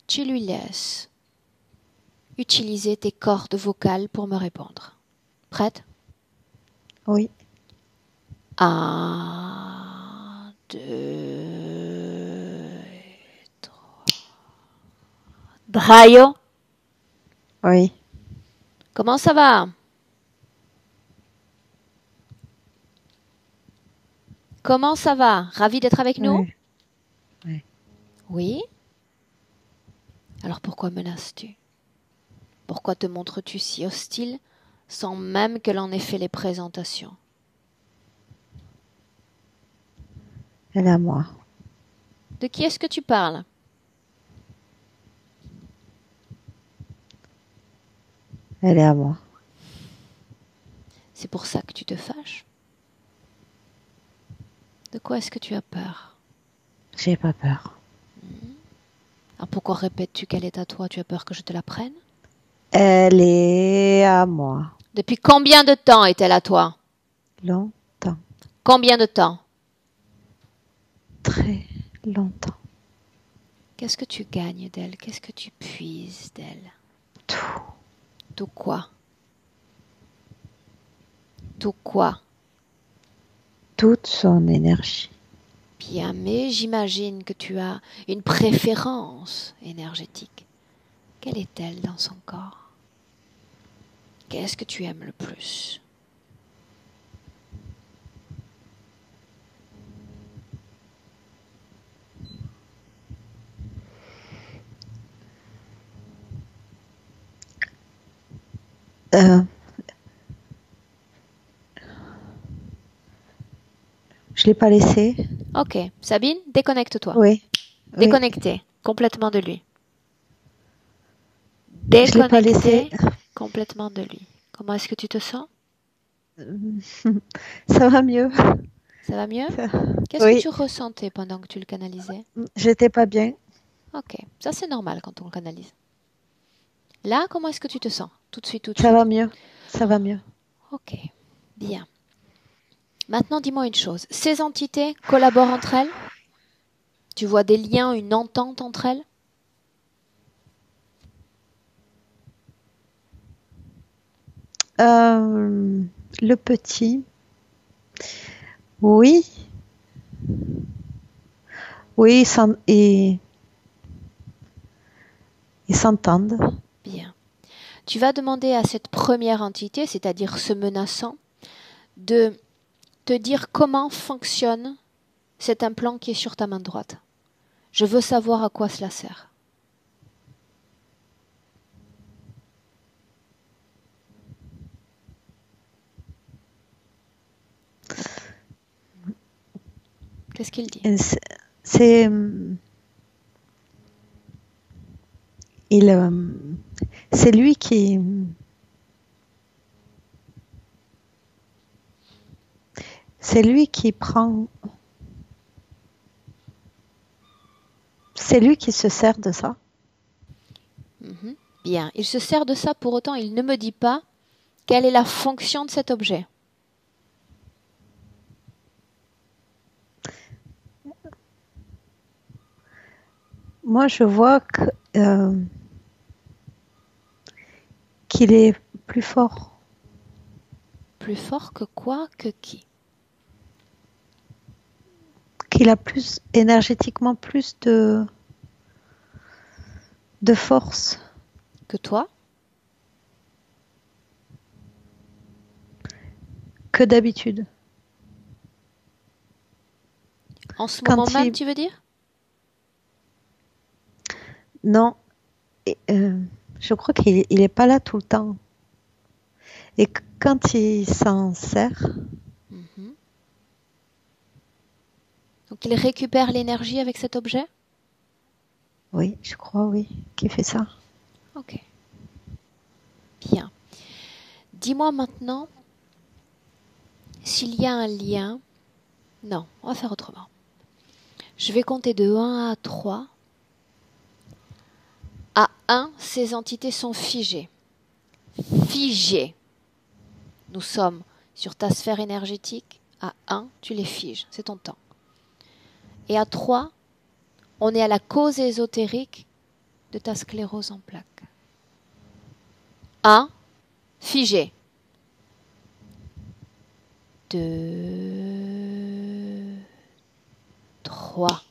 tu lui laisses utiliser tes cordes vocales pour me répondre. Prête? Oui. 1, 2, 3. Drayo? Oui. Comment ça va? Comment ça va? Ravi d'être avec nous? Oui. Oui. Oui. Alors pourquoi menaces-tu? Pourquoi te montres-tu si hostile sans même qu'elle en ait fait les présentations? Elle est à moi. De qui est-ce que tu parles? Elle est à moi. C'est pour ça que tu te fâches? De quoi est-ce que tu as peur? J'ai pas peur. Alors pourquoi répètes-tu qu'elle est à toi? Tu as peur que je te la prenne? Elle est à moi. Depuis combien de temps est-elle à toi? Longtemps. Combien de temps? Très longtemps. Qu'est-ce que tu gagnes d'elle? Qu'est-ce que tu puises d'elle? Tout. Tout quoi? Tout quoi? Toute son énergie. Bien, mais j'imagine que tu as une préférence énergétique. Quelle est-elle dans son corps? Qu'est-ce que tu aimes le plus? Euh, je l'ai pas laissé. Ok, Sabine, déconnecte-toi. Oui. Oui. Déconnectée complètement de lui. Je l'ai pas laissé. Déconnectée complètement de lui. Comment est-ce que tu te sens? Ça va mieux. Ça va mieux? Ça- Qu'est-ce que Oui. tu ressentais pendant que tu le canalisais? J'étais pas bien. Ok, ça c'est normal quand on le canalise. Là, comment est-ce que tu te sens? Tout de suite, tout de Ça va suite. mieux. Ça va mieux. Ok, bien. Maintenant, dis-moi une chose. Ces entités collaborent entre elles? Tu vois des liens, une entente entre elles? Le petit. Oui. Oui, ils s'entendent. Bien. Tu vas demander à cette première entité, c'est-à-dire ce menaçant, de te dire comment fonctionne cet implant qui est sur ta main droite. Je veux savoir à quoi cela sert. Qu'est-ce qu'il dit? Et c'est, il, c'est lui c'est lui qui prend, c'est lui qui se sert de ça. Mhm. Bien. Il se sert de ça, pour autant, il ne me dit pas quelle est la fonction de cet objet. Moi, je vois qu'il est plus fort, Plus fort que quoi, que qui? qu'il a plus énergétiquement plus de force Que toi? que d'habitude. En ce moment Quand même, il, tu veux dire? non, et, je crois qu'il est pas là tout le temps. Et quand il s'en sert, Mhm. Donc il récupère l'énergie avec cet objet? oui, je crois, oui, qu'il fait ça. Ok. Bien. Dis-moi maintenant s'il y a un lien. Non, on va faire autrement. Je vais compter de 1 à 3. À 1, ces entités sont figées. Figées. Nous sommes sur ta sphère énergétique. À 1, tu les figes. C'est ton temps. Et à 3, on est à la cause ésotérique de ta sclérose en plaques. 1, figé. 2, 3.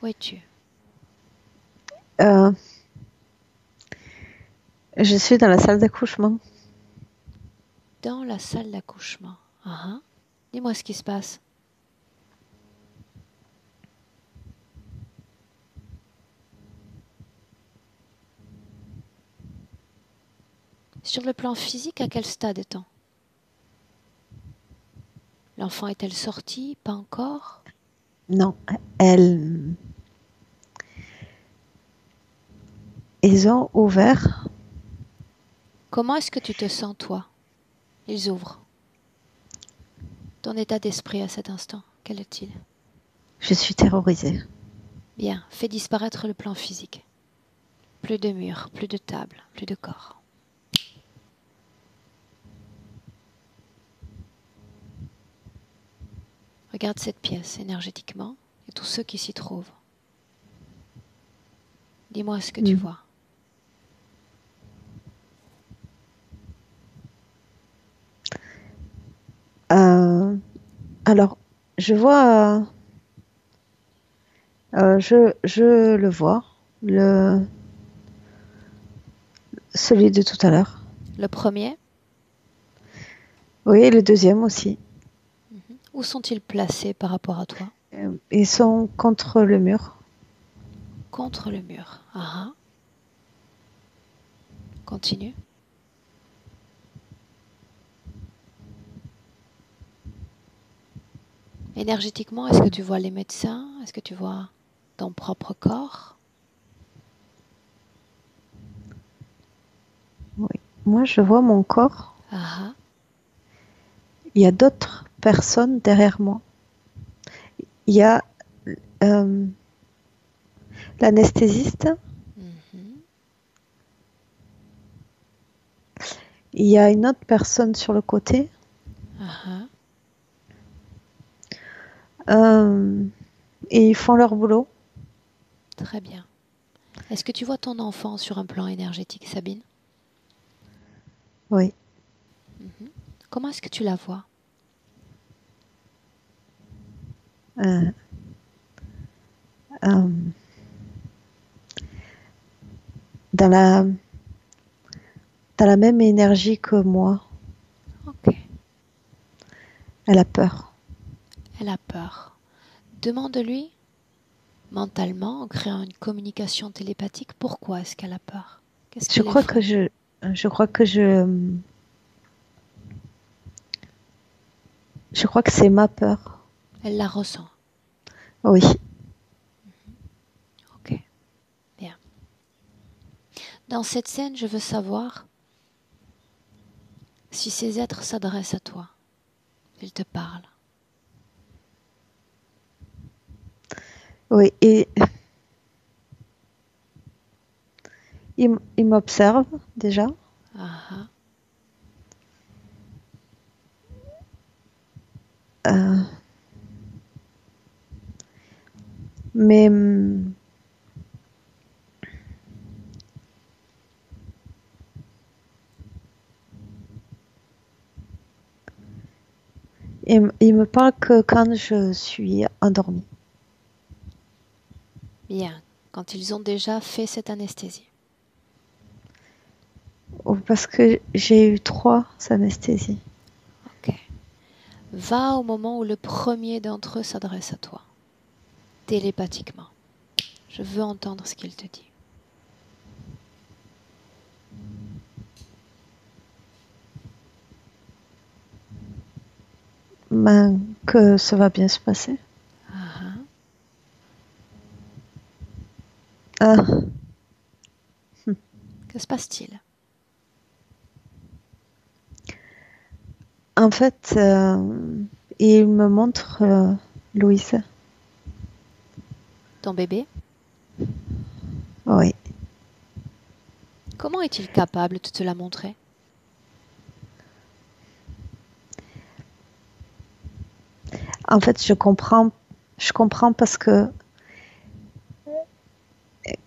Où es-tu? Euh, je suis dans la salle d'accouchement. Dans la salle d'accouchement. Ah, ah. Dis-moi ce qui se passe. Sur le plan physique, à quel stade est-on? L'enfant est-elle sortie? Pas encore? Non, elles, ils ont ouvert. Comment est-ce que tu te sens, toi? Ils ouvrent. Ton état d'esprit à cet instant, quel est-il? Je suis terrorisée. Bien, fais disparaître le plan physique. Plus de murs, plus de table, plus de corps. Regarde cette pièce énergétiquement et tous ceux qui s'y trouvent. Dis-moi ce que tu vois. Alors, je vois, je le vois, celui de tout à l'heure. Le premier? Oui, le deuxième aussi. Où sont-ils placés par rapport à toi? Ils sont contre le mur. Contre le mur. Ah ah. Continue. Énergétiquement, est-ce que tu vois les médecins? Est-ce que tu vois ton propre corps? Oui. Moi, je vois mon corps. Ah ah. Il y a d'autres personnes derrière moi. Il y a l'anesthésiste. Il y a une autre personne sur le côté. Ah Et ils font leur boulot. Très bien. Est-ce que tu vois ton enfant sur un plan énergétique, Sabine? Oui. Comment est-ce que tu la vois? Dans la même énergie que moi. Ok. Elle a peur. Elle a peur. Demande-lui, mentalement, en créant une communication télépathique, pourquoi est-ce qu'elle a peur? Qu'est-ce qui Je crois que l'effraie? je crois que c'est ma peur. Elle la ressent. Oui. Ok. Bien. Dans cette scène, je veux savoir si ces êtres s'adressent à toi. Ils te parlent. Oui. Et il m'observe déjà. Ah Mais il me parle que quand je suis endormie. bien. Quand ils ont déjà fait cette anesthésie. Parce que j'ai eu 3 anesthésies. Ok. Va au moment où le premier d'entre eux s'adresse à toi. Télépathiquement. Je veux entendre ce qu'il te dit. Ben, que ça va bien se passer. Que se passe-t-il? En fait, il me montre Louise. Ton bébé? Oui. Comment est-il capable de te la montrer? En fait, je comprends parce que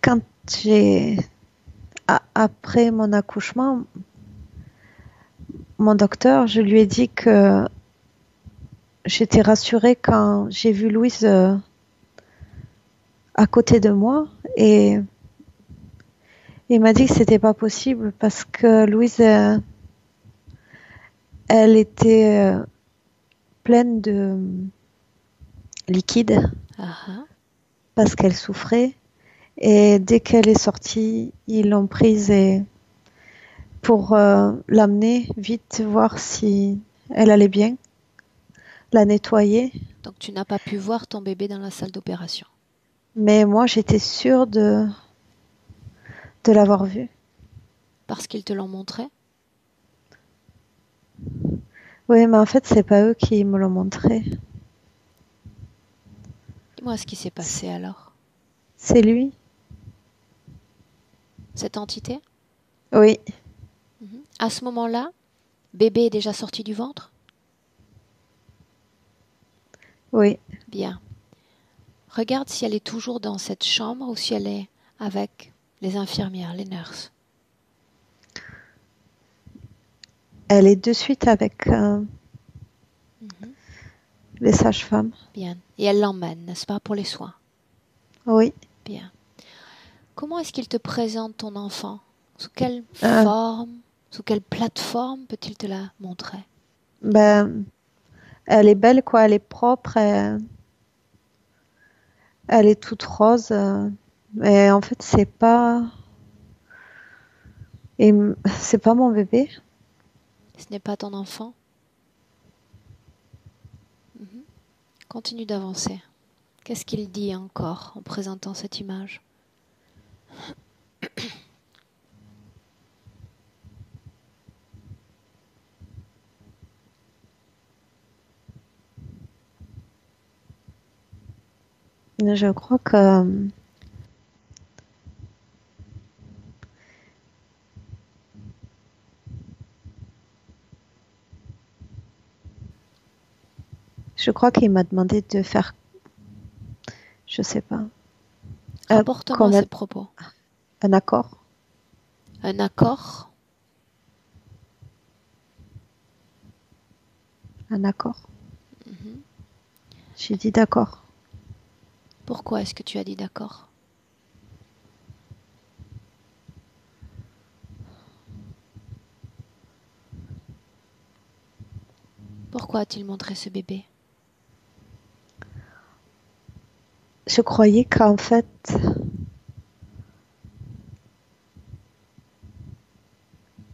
quand après mon accouchement, mon docteur, je lui ai dit que j'étais rassurée quand j'ai vu Louise à côté de moi et il m'a dit que c'était pas possible parce que Louise, elle était pleine de liquide Ah ah. parce qu'elle souffrait. Et dès qu'elle est sortie, ils l'ont prise pour l'amener vite voir si elle allait bien, la nettoyer. Donc tu n'as pas pu voir ton bébé dans la salle d'opération. Mais moi, j'étais sûre de l'avoir vu. Parce qu'ils te l'ont montré? Oui, mais en fait, c'est pas eux qui me l'ont montré. Dis-moi ce qui s'est passé alors. C'est lui. Cette entité? Oui, Mhm. À ce moment-là, bébé est déjà sorti du ventre? oui. Bien. Regarde si elle est toujours dans cette chambre ou si elle est avec les infirmières, les nurses. Elle est de suite avec Mhm. les sages-femmes. Bien. Et elle l'emmène, n'est-ce pas, pour les soins? Oui. Bien. Comment est-ce qu'il te présente ton enfant? Sous quelle Euh, forme, sous quelle plateforme peut-il te la montrer? Dis-moi. ben, elle est belle, quoi. Elle est propre. Elle est toute rose. Mais en fait, et c'est pas mon bébé. Ce n'est pas ton enfant? Mhm. Continue d'avancer. Qu'est-ce qu'il dit encore en présentant cette image? Je crois que je crois qu'il m'a demandé de faire, je sais pas, Rapporte-moi comme ces propos. un accord. Un accord? Un accord. Mhm. J'ai dit d'accord. Pourquoi est-ce que tu as dit d'accord? Pourquoi a-t-il montré ce bébé? Je croyais qu'en fait,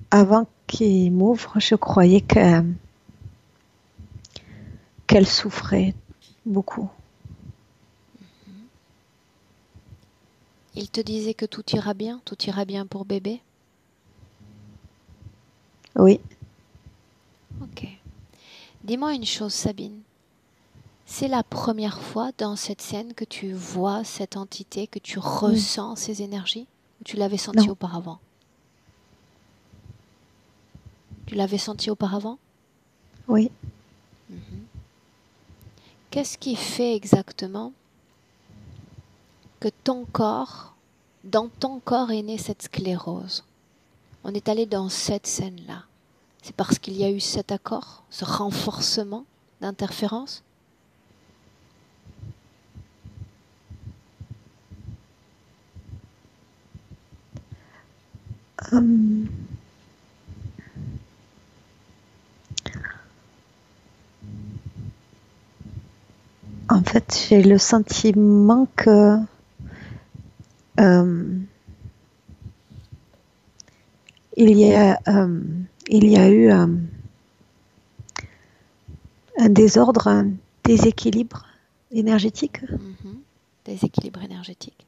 avant qu'il m'ouvre, je croyais qu'elle souffrait beaucoup. Il te disait que tout ira bien pour bébé? Oui. Ok. Dis-moi une chose, Sabine. C'est la première fois dans cette scène que tu vois cette entité, que tu Mm. ressens ces énergies? Ou tu l'avais senti Non. auparavant? Tu l'avais senti auparavant? Oui. Mhm. Qu'est-ce qui fait exactement que dans ton corps est née cette sclérose? On est allé dans cette scène-là. C'est parce qu'il y a eu cet accord, ce renforcement d'interférence? Hum, En fait, j'ai le sentiment que euh, il y a eu un désordre, un déséquilibre énergétique Mhm. Déséquilibre énergétique.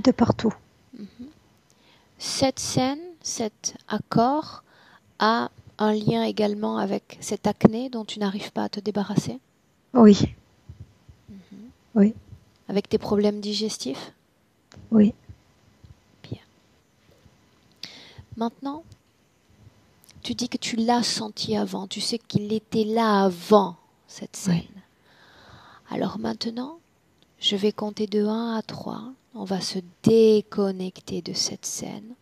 de partout. Mhm. Cette scène, cet accord a un lien également avec cette acné dont tu n'arrives pas à te débarrasser? Oui, Mhm. oui, Avec tes problèmes digestifs? oui, Bien. Maintenant, tu dis que tu l'as senti avant, tu sais qu'il était là avant cette scène. oui. Alors maintenant, je vais compter de 1 à 3. On va se déconnecter de cette scène.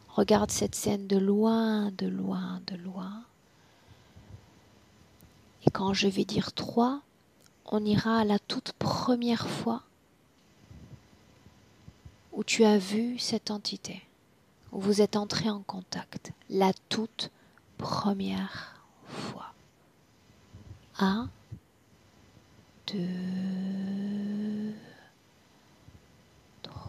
Regarde cette scène de loin, de loin, de loin. Et quand je vais dire 3, on ira à la toute première fois où tu as vu cette entité, où vous êtes entré en contact. La toute première fois. 1, 2, 3.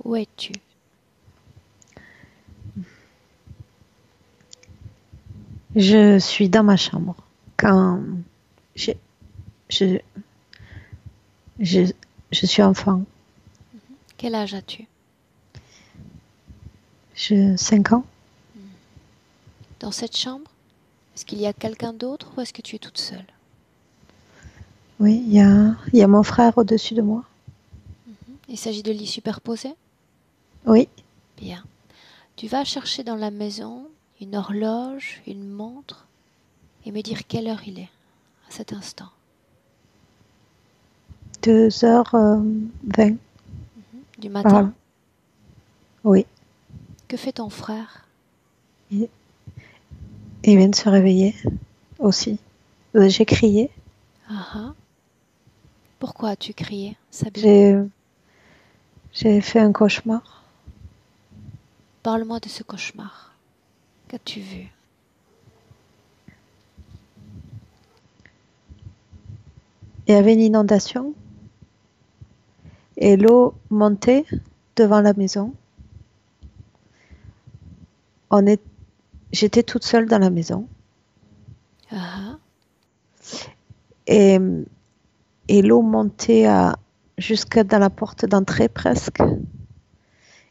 Où es-tu? Je suis dans ma chambre quand je, je, je, je suis enfant. Quel âge as-tu? J'ai 5 ans. Dans cette chambre, est-ce qu'il y a quelqu'un d'autre ou est-ce que tu es toute seule? Oui, il y a mon frère au-dessus de moi. Il s'agit de lits superposés? Oui, Bien. Tu vas chercher dans la maison une horloge, une montre et me dire quelle heure il est à cet instant. 2h20. Du matin? Voilà. Oui. Que fait ton frère? Il vient de se réveiller aussi. J'ai crié. Ah ah. Pourquoi as-tu crié, Sabine? J'ai fait un cauchemar. Parle-moi de ce cauchemar. Qu'as-tu vu? Il y avait une inondation et l'eau montait devant la maison. J'étais toute seule dans la maison Ah et, et l'eau montait jusque dans la porte d'entrée presque.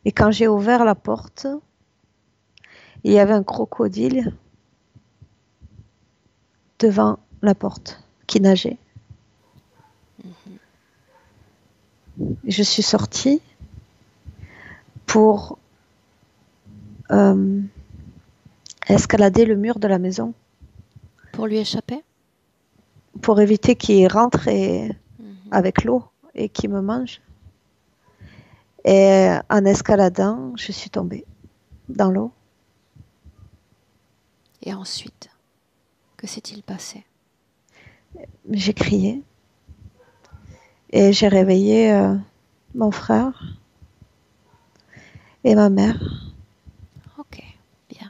Et quand j'ai ouvert la porte, il y avait un crocodile devant la porte qui nageait. Je suis sortie pour escalader le mur de la maison pour lui échapper? pour éviter qu'il rentre avec l'eau et qu'il me mange. Et en escaladant, je suis tombée dans l'eau. Et ensuite, que s'est-il passé? J'ai crié et j'ai réveillé mon frère et ma mère. Ok, bien.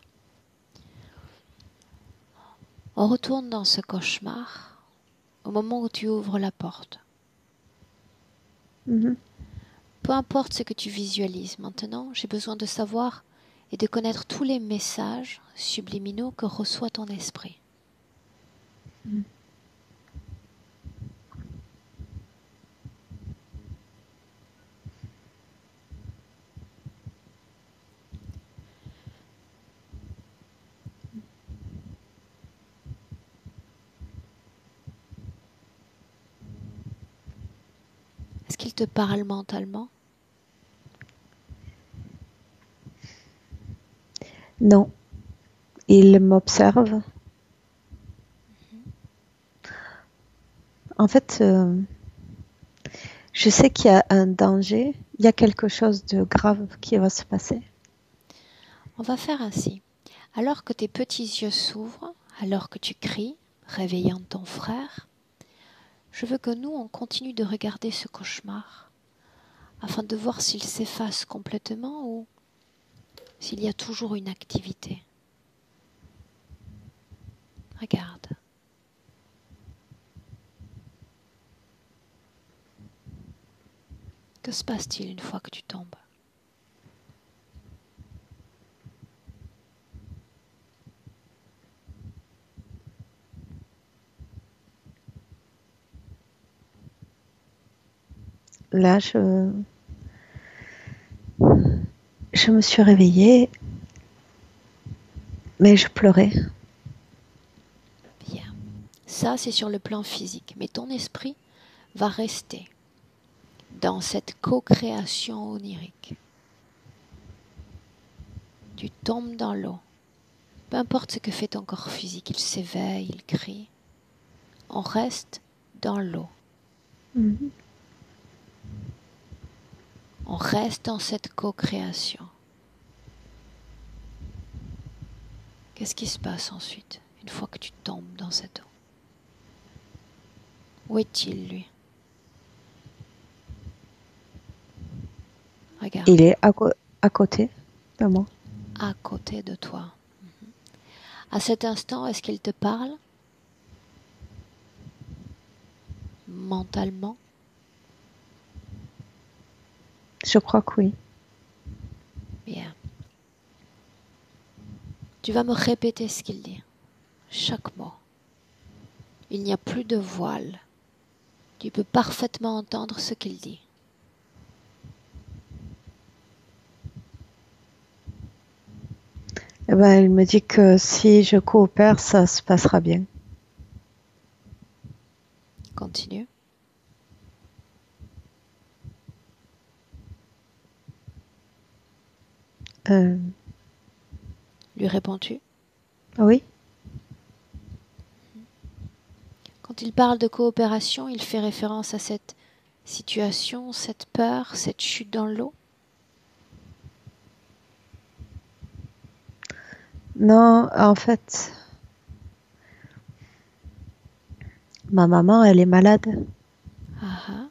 On retourne dans ce cauchemar au moment où tu ouvres la porte. Mhm. Peu importe ce que tu visualises maintenant, j'ai besoin de savoir et de connaître tous les messages subliminaux que reçoit ton esprit. Est-ce qu'il te parle mentalement? Non, il m'observe. En fait, je sais qu'il y a un danger, il y a quelque chose de grave qui va se passer. On va faire ainsi. Alors que tes petits yeux s'ouvrent, alors que tu cries, réveillant ton frère, je veux que nous, on continue de regarder ce cauchemar, afin de voir s'il s'efface complètement ou s'il y a toujours une activité. Regarde. Que se passe-t-il une fois que tu tombes? Là, je me suis réveillée, mais je pleurais. Bien. Ça, c'est sur le plan physique. Mais ton esprit va rester dans cette co-création onirique. Tu tombes dans l'eau. Peu importe ce que fait ton corps physique, il s'éveille, il crie. On reste dans l'eau. Mhm. On reste dans cette co-création. Qu'est-ce qui se passe ensuite, une fois que tu tombes dans cette eau? Où est-il, lui? Regarde. Il est à côté de moi. À côté de toi. À cet instant, est-ce qu'il te parle? Mentalement? Je crois que oui. Bien. Tu vas me répéter ce qu'il dit. Chaque mot. Il n'y a plus de voile. Tu peux parfaitement entendre ce qu'il dit. Eh ben, il me dit que si je coopère, ça se passera bien. Continue. Euh, Lui réponds-tu? oui, Quand il parle de coopération, il fait référence à cette situation, cette peur, cette chute dans l'eau? non, en fait, ma maman, elle est malade. Ah ah.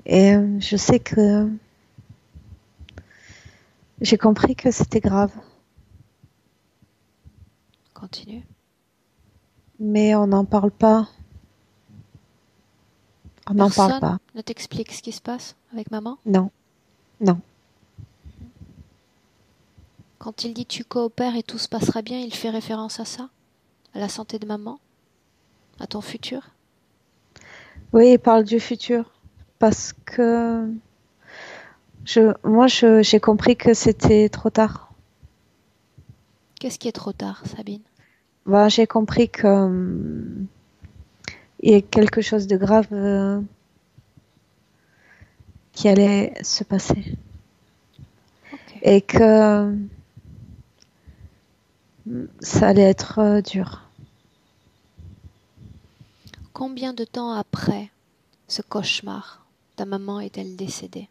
Et je sais que j'ai compris que c'était grave, Continue. mais on n'en parle pas. On n'en parle Personne pas. ne t'explique ce qui se passe avec maman? Non, non. Quand il dit tu coopères et tout se passera bien, il fait référence à ça? À la santé de maman? À ton futur? Oui, il parle du futur. Parce que j'ai compris que c'était trop tard. Qu'est-ce qui est trop tard, Sabine? Ben, j'ai compris que il y a quelque chose de grave qui allait se passer. Ok. Et que ça allait être dur. Combien de temps après ce cauchemar, ta maman est-elle décédée?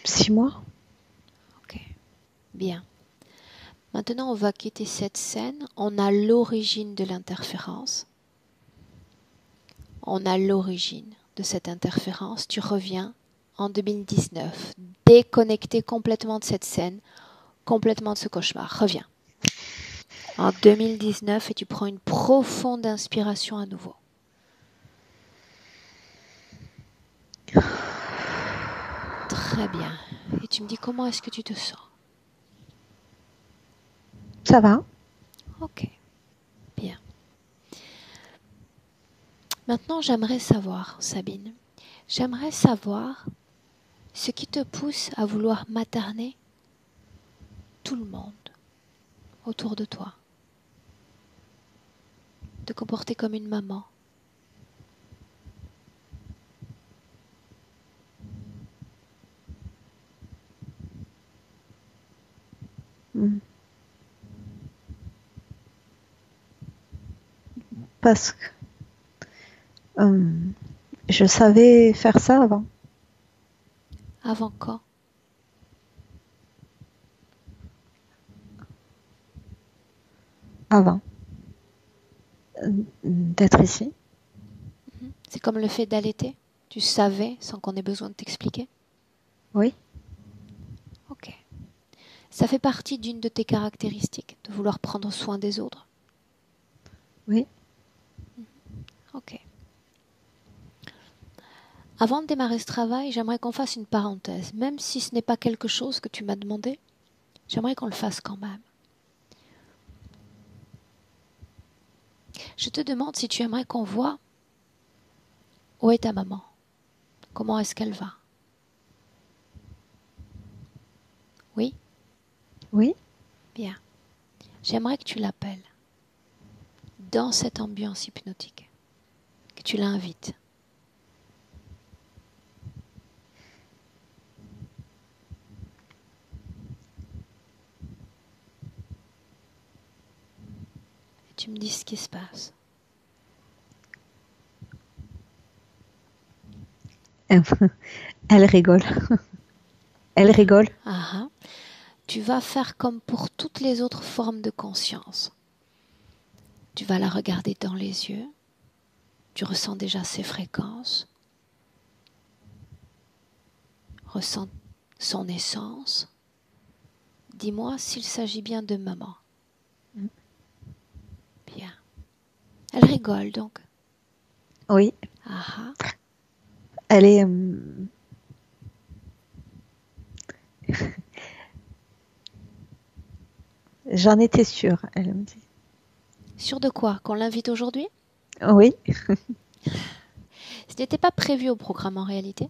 6 mois? Ok. Bien. Maintenant, on va quitter cette scène. On a l'origine de l'interférence. On a l'origine de cette interférence. Tu reviens en 2019, déconnecté complètement de cette scène, complètement de ce cauchemar. Reviens. En 2019 et tu prends une profonde inspiration à nouveau. Très bien. Et tu me dis comment est-ce que tu te sens? Ça va? Ok, bien. Maintenant, j'aimerais savoir, Sabine, j'aimerais savoir ce qui te pousse à vouloir materner tout le monde autour de toi, te comporter comme une maman. Mm. Parce que euh, je savais faire ça avant. Avant quand? Avant d'être ici. C'est comme le fait d'allaiter. Tu savais sans qu'on ait besoin de t'expliquer. Oui, Ok. Ça fait partie d'une de tes caractéristiques, de vouloir prendre soin des autres. oui. Ok. Avant de démarrer ce travail, j'aimerais qu'on fasse une parenthèse. Même si ce n'est pas quelque chose que tu m'as demandé, j'aimerais qu'on le fasse quand même. Je te demande si tu aimerais qu'on voit où est ta maman. Comment est-ce qu'elle va? Oui? Oui, Bien. J'aimerais que tu l'appelles dans cette ambiance hypnotique, que tu l'invites. Et tu me dis ce qui se passe. elle rigole. Elle rigole. Ah, ah. Tu vas faire comme pour toutes les autres formes de conscience. Tu vas la regarder dans les yeux. Tu ressens déjà ses fréquences. Ressens son essence. Dis-moi s'il s'agit bien de maman. Bien. Elle rigole donc. Oui. Ah ah. Elle est... J'en étais sûre, elle me dit. Sûre de quoi? Qu'on l'invite aujourd'hui? Oui. Ce n'était pas prévu au programme en réalité.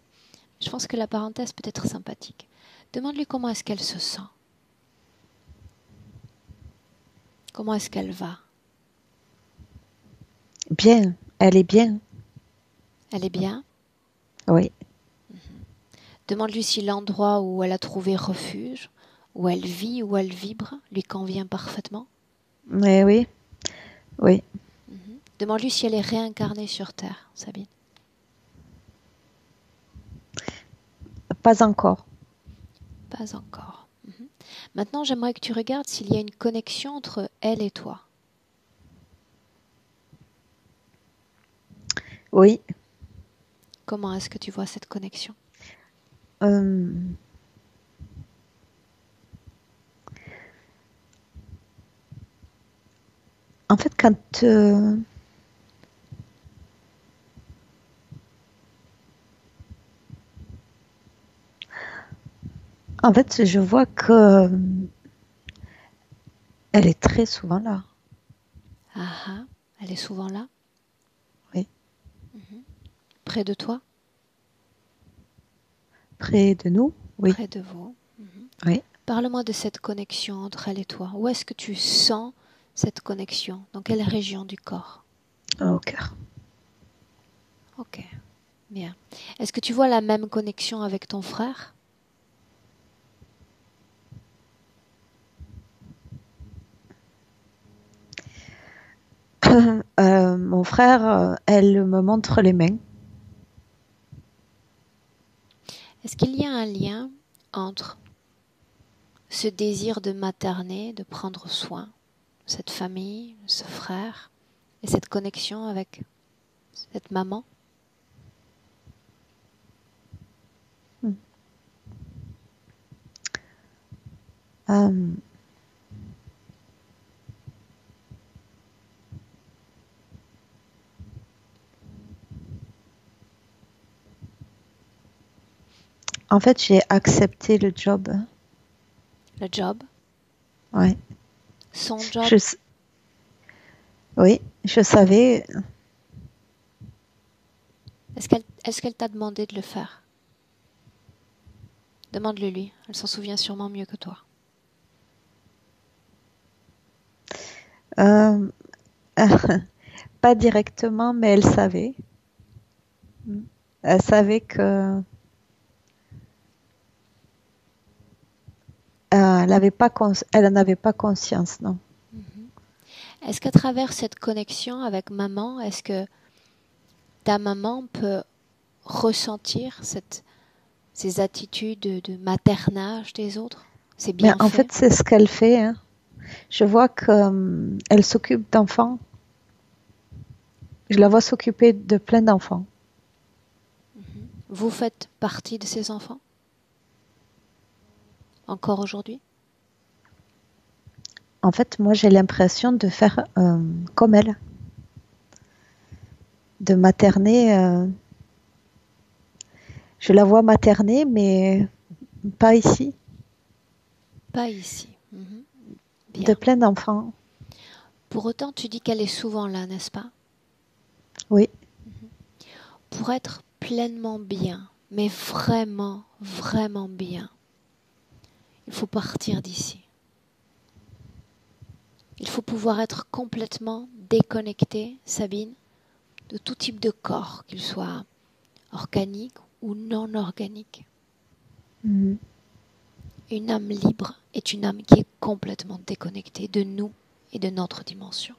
Je pense que la parenthèse peut être sympathique. Demande-lui comment est-ce qu'elle se sent. Comment est-ce qu'elle va? Bien. Elle est bien. Elle est bien? Oui. Demande-lui si l'endroit où elle a trouvé refuge, où elle vit, où elle vibre, lui convient parfaitement. Mais oui. Oui. Demande-lui si elle est réincarnée sur Terre, Sabine. Pas encore. Pas encore. Maintenant, j'aimerais que tu regardes s'il y a une connexion entre elle et toi. Oui. Comment est-ce que tu vois cette connexion? Euh, En fait, en fait, je vois que elle est très souvent là. Ah ah, elle est souvent là, Oui. près de toi, Près de nous. Oui. près de vous. Oui. Parle-moi de cette connexion entre elle et toi. Où est-ce que tu sens cette connexion? Dans quelle région du corps? Au cœur. Ok, bien. Est-ce que tu vois la même connexion avec ton frère? Mon frère, elle me montre les mains. Est-ce qu'il y a un lien entre ce désir de materner, de prendre soin de cette famille, de ce frère, et cette connexion avec cette maman? Euh, En fait, j'ai accepté le job. Le job? Ouais. Son job? Je, oui, je savais. Est-ce qu'elle t'a demandé de le faire? Demande-le lui, elle s'en souvient sûrement mieux que toi. Euh, Pas directement, mais elle savait. Elle savait que elle n'avait pas conscience, non. Est-ce qu'à travers cette connexion avec maman, est-ce que ta maman peut ressentir ces attitudes de maternage des autres? C'est Mais bien en fait. fait, c'est ce qu'elle fait, hein. Je vois qu'elle s'occupe d'enfants. Je la vois s'occuper de plein d'enfants. Vous faites partie de ces enfants? Encore aujourd'hui? En fait, moi, j'ai l'impression de faire comme elle, de materner. Je la vois materner, mais pas ici, Pas ici. de Bien. plein d'enfants. Pour autant, tu dis qu'elle est souvent là, n'est-ce pas? Oui, Pour être pleinement bien, mais vraiment, vraiment bien, il faut partir d'ici. Il faut pouvoir être complètement déconnecté, Sabine, de tout type de corps, qu'il soit organique ou non organique. mhm. Une âme libre est une âme qui est complètement déconnectée de nous et de notre dimension.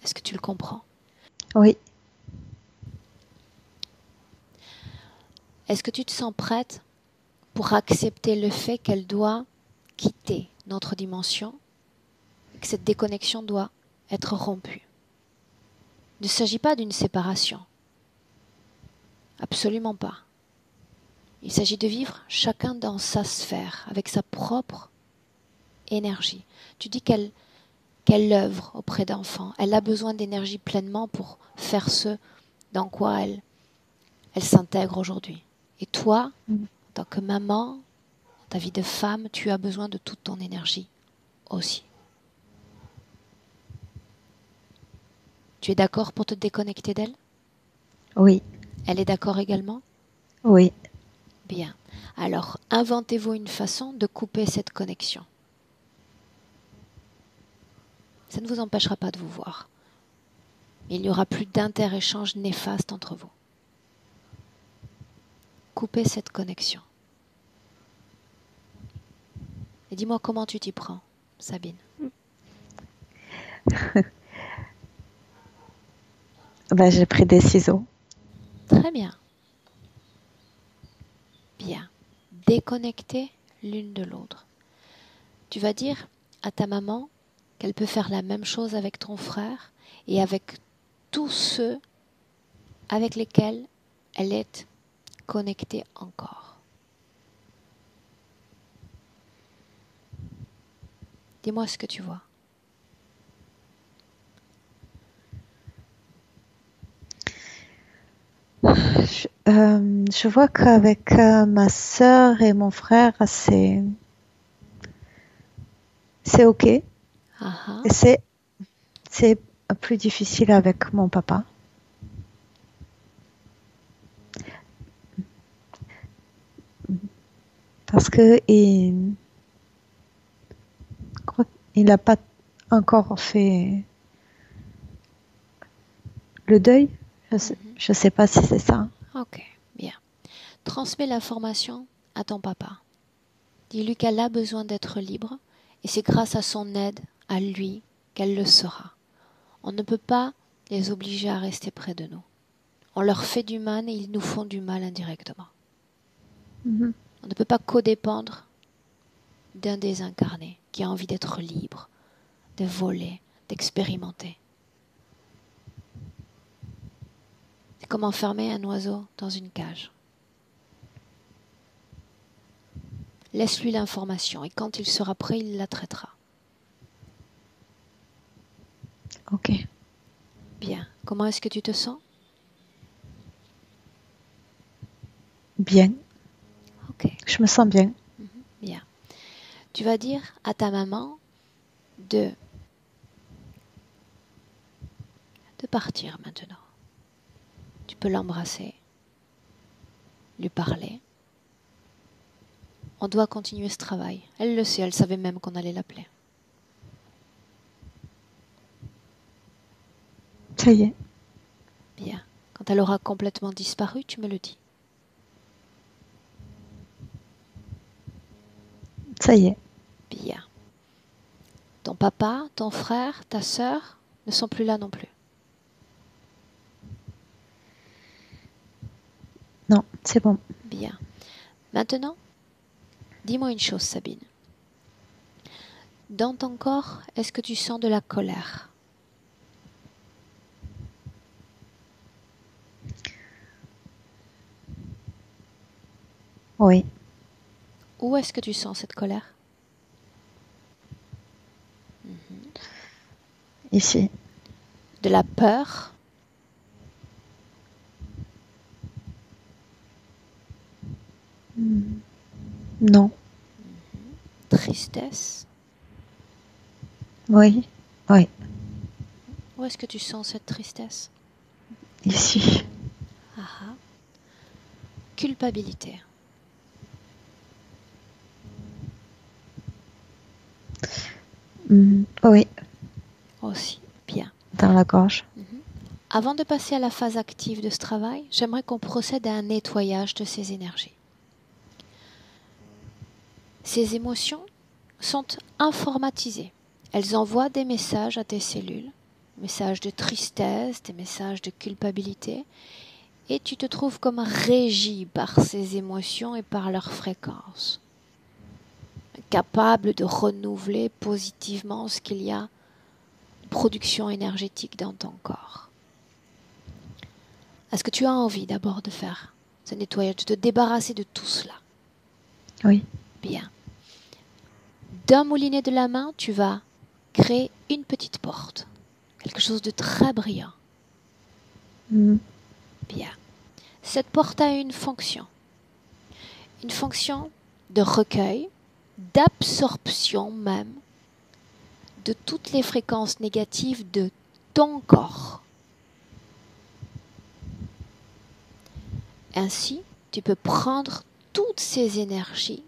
Est-ce que tu le comprends? Oui, Est-ce que tu te sens prête pour accepter le fait qu'elle doit quitter notre dimension, que cette déconnexion doit être rompue. Il ne s'agit pas d'une séparation. Absolument pas. Il s'agit de vivre chacun dans sa sphère, avec sa propre énergie. Tu dis qu'elle œuvre auprès d'enfants. Elle a besoin d'énergie pleinement pour faire ce dans quoi elle s'intègre aujourd'hui. Et toi, en tant que maman, dans ta vie de femme, tu as besoin de toute ton énergie aussi. Tu es d'accord pour te déconnecter d'elle? Oui. Elle est d'accord également? Oui. Bien. Alors, inventez-vous une façon de couper cette connexion. Ça ne vous empêchera pas de vous voir. Il n'y aura plus d'inter-échange néfaste entre vous. Coupez cette connexion. Et dis-moi comment tu t'y prends, Sabine. J'ai pris des ciseaux. Très bien. Bien. Déconnectez l'une de l'autre. Tu vas dire à ta maman qu'elle peut faire la même chose avec ton frère et avec tous ceux avec lesquels elle est connectée encore. Dis-moi ce que tu vois. Je vois qu'avec ma sœur et mon frère, c'est ok. Ah-ha. Et c'est plus difficile avec mon papa. Parce que il n'a pas encore fait le deuil. Je sais pas si c'est ça. Ok, bien. Transmets l'information à ton papa. Dis-lui qu'elle a besoin d'être libre et c'est grâce à son aide, à lui, qu'elle le sera. On ne peut pas les obliger à rester près de nous. On leur fait du mal et ils nous font du mal indirectement. Mm-hmm. On ne peut pas codépendre d'un désincarné qui a envie d'être libre, de voler, d'expérimenter. C'est comme enfermer un oiseau dans une cage. Laisse-lui l'information et quand il sera prêt, il la traitera. Ok. Bien. Comment est-ce que tu te sens? Bien. Ok. Je me sens bien. Bien. Tu vas dire à ta maman de partir maintenant. Tu peux l'embrasser, lui parler. On doit continuer ce travail. Elle le sait, elle savait même qu'on allait l'appeler. Ça y est. Bien. Quand elle aura complètement disparu, tu me le dis. Ça y est. Bien. Ton papa, ton frère, ta sœur ne sont plus là non plus. Non, c'est bon. Bien. Maintenant, dis-moi une chose, Sabine. Dans ton corps, est-ce que tu sens de la colère? Oui. Où est-ce que tu sens cette colère? Ici. De la peur? Non. Tristesse? Oui. Oui. Où est-ce que tu sens cette tristesse? Ici. Ah. Culpabilité? Oui. Aussi. Bien. Dans la gorge. Avant de passer à la phase active de ce travail, j'aimerais qu'on procède à un nettoyage de ces énergies. Ces émotions sont informatisées. Elles envoient des messages à tes cellules, des messages de tristesse, des messages de culpabilité, et tu te trouves comme régi par ces émotions et par leur fréquence, capable de renouveler positivement ce qu'il y a de production énergétique dans ton corps. Est-ce que tu as envie d'abord de faire ce nettoyage, de te débarrasser de tout cela? Oui. Bien. D'un moulinet de la main, tu vas créer une petite porte, quelque chose de très brillant. Mhm. Bien. Cette porte a une fonction de recueil, d'absorption même de toutes les fréquences négatives de ton corps. Ainsi, tu peux prendre toutes ces énergies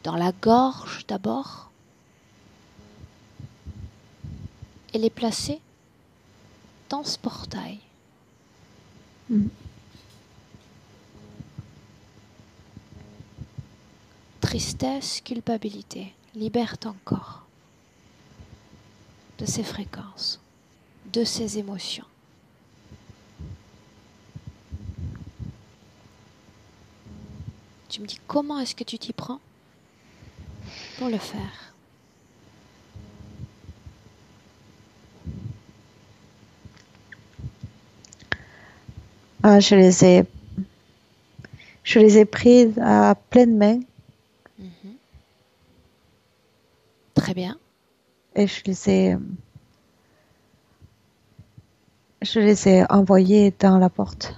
dans la gorge d'abord et les placer dans ce portail. Mhm. Tristesse, culpabilité, libère ton corps de ces fréquences, de ces émotions. Tu me dis comment est-ce que tu t'y prends pour le faire? Je les ai prises à pleine main Très bien. et je les ai envoyées dans la porte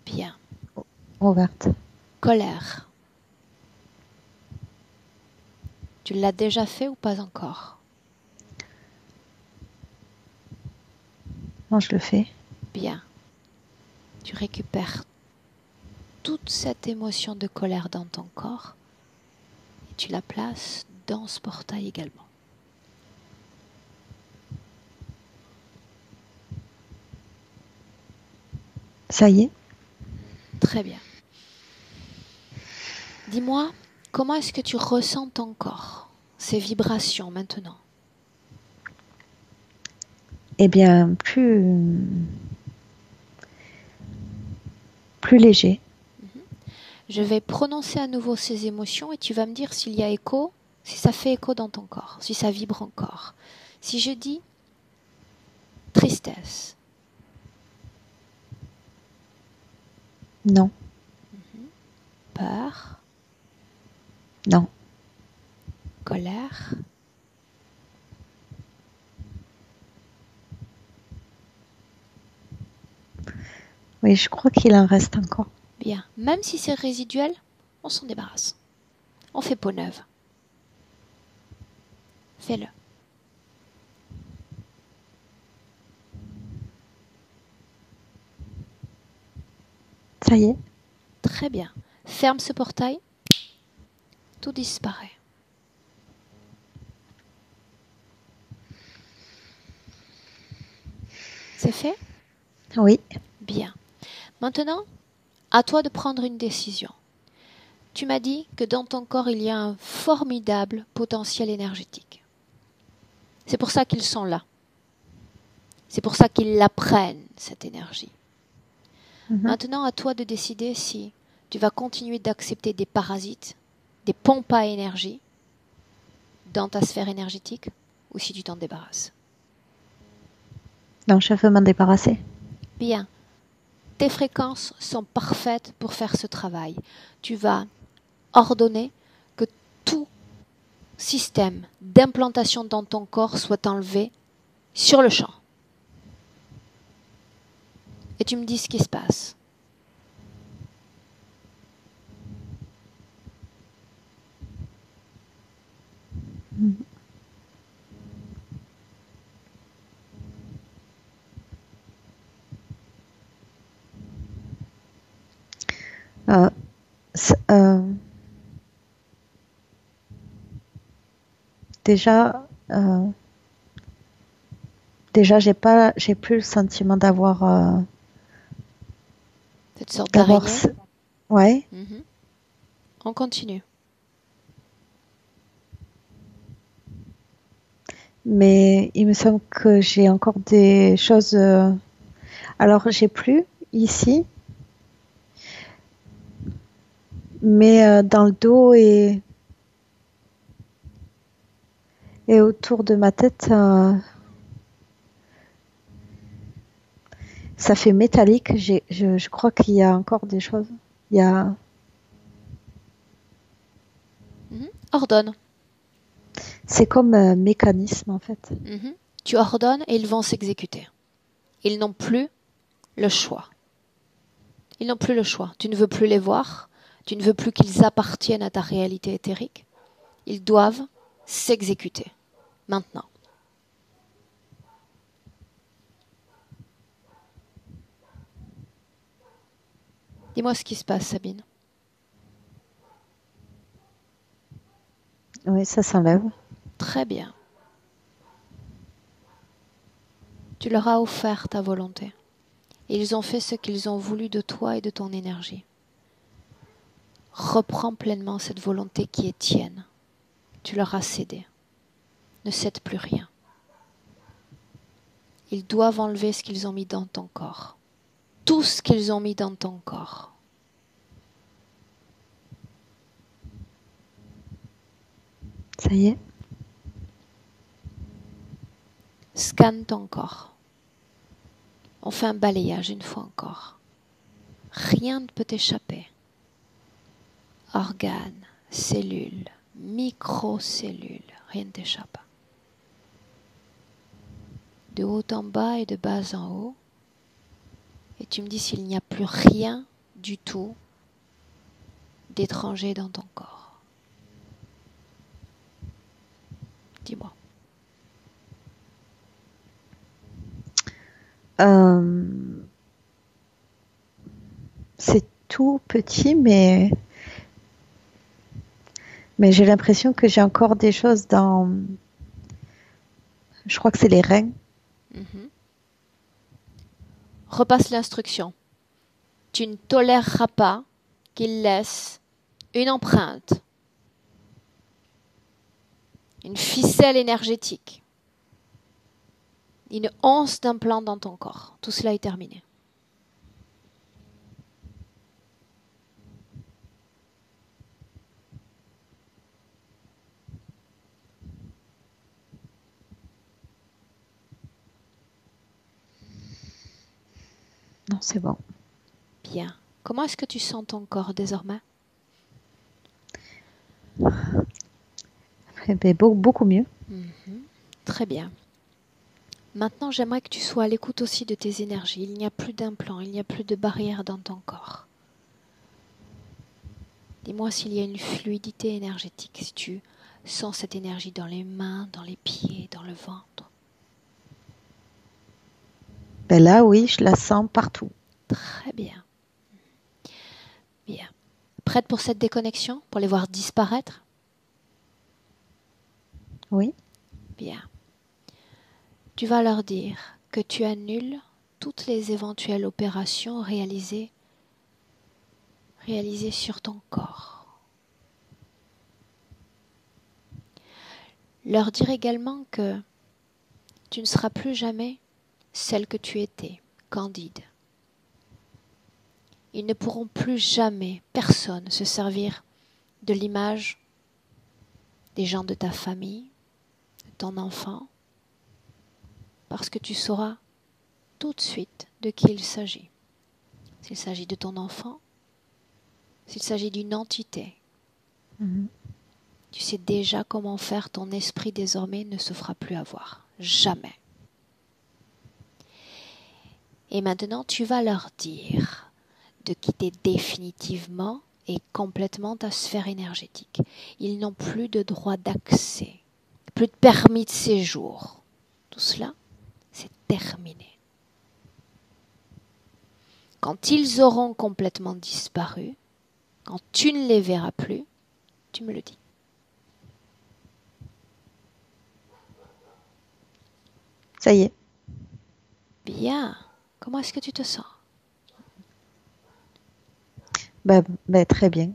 Bien. ouverte. Colère. Tu l'as déjà fait ou pas encore? Non, je le fais. Bien. Tu récupères toute cette émotion de colère dans ton corps et tu la places dans ce portail également. Ça y est. Très bien. Dis-moi, comment est-ce que tu ressens ton corps, ces vibrations maintenant? Eh bien, plus léger. Je vais prononcer à nouveau ces émotions et tu vas me dire s'il y a écho, si ça fait écho dans ton corps, si ça vibre encore. Si je dis tristesse, Non, peur, non, colère, oui, je crois qu'il en reste encore. bien. Même si c'est résiduel, on s'en débarrasse. On fait peau neuve. Fais-le. Ça y est. Très bien. Ferme ce portail. Tout disparaît. C'est fait? Oui. Bien. Maintenant, à toi de prendre une décision. Tu m'as dit que dans ton corps, il y a un formidable potentiel énergétique. C'est pour ça qu'ils sont là. C'est pour ça qu'ils la prennent, cette énergie. Maintenant, à toi de décider si tu vas continuer d'accepter des parasites, des pompes à énergie dans ta sphère énergétique ou si tu t'en débarrasses. Non, je veux m'en débarrasser. Bien. Tes fréquences sont parfaites pour faire ce travail. Tu vas ordonner que tout système d'implantation dans ton corps soit enlevé sur le champ. Et tu me dis ce qui se passe. C'est- euh, déjà, j'ai plus le sentiment Cette sorte d'avoir, d'araignée. ouais, On continue. mais il me semble que j'ai encore des choses. Alors, j'ai plus ici, mais dans le dos et autour de ma tête, ça fait métallique. Je crois qu'il y a encore des choses. Il y a, Ordonne. c'est comme un mécanisme en fait. Tu ordonnes et ils vont s'exécuter. Ils n'ont plus le choix. Ils n'ont plus le choix. Tu ne veux plus les voir. Tu ne veux plus qu'ils appartiennent à ta réalité éthérique. Ils doivent s'exécuter. Maintenant. Dis-moi ce qui se passe, Sabine. Oui, ça s'enlève. Très bien. Tu leur as offert ta volonté. Et ils ont fait ce qu'ils ont voulu de toi et de ton énergie. Reprends pleinement cette volonté qui est tienne. Tu leur as cédé. Ne cède plus rien. Ils doivent enlever ce qu'ils ont mis dans ton corps. Tout ce qu'ils ont mis dans ton corps. Ça y est. Scanne ton corps. On fait un balayage une fois encore. Rien ne peut t'échapper. Organes, cellules, microcellules, rien ne t'échappe. De haut en bas et de bas en haut. Et tu me dis s'il n'y a plus rien du tout d'étranger dans ton corps. Dis-moi. C'est tout petit, mais j'ai l'impression que j'ai encore des choses dans. Je crois que c'est les reins. Repasse l'instruction. Tu ne toléreras pas qu'il laisse une empreinte, une ficelle énergétique, une once d'implant dans ton corps. Tout cela est terminé. Non, c'est bon. Bien. Comment est-ce que tu sens ton corps désormais? Eh bien, beaucoup mieux. Très bien. Maintenant, j'aimerais que tu sois à l'écoute aussi de tes énergies. Il n'y a plus d'implant, il n'y a plus de barrière dans ton corps. Dis-moi s'il y a une fluidité énergétique, si tu sens cette énergie dans les mains, dans les pieds, dans le ventre. Ben là, oui, je la sens partout. Très bien. Bien. Prête pour cette déconnexion, pour les voir disparaître? Oui. Bien. Tu vas leur dire que tu annules toutes les éventuelles opérations réalisées sur ton corps. Leur dire également que tu ne seras plus jamais celle que tu étais, Candide. Ils ne pourront plus jamais, personne, se servir de l'image des gens de ta famille, de ton enfant, parce que tu sauras tout de suite de qui il s'agit. S'il s'agit de ton enfant, s'il s'agit d'une entité, tu sais déjà comment faire, ton esprit désormais ne se fera plus avoir. Jamais. Et maintenant, tu vas leur dire de quitter définitivement et complètement ta sphère énergétique. Ils n'ont plus de droit d'accès, plus de permis de séjour. Tout cela, c'est terminé. Quand ils auront complètement disparu, quand tu ne les verras plus, tu me le dis. Ça y est. Bien. Comment est-ce que tu te sens? Ben, très bien.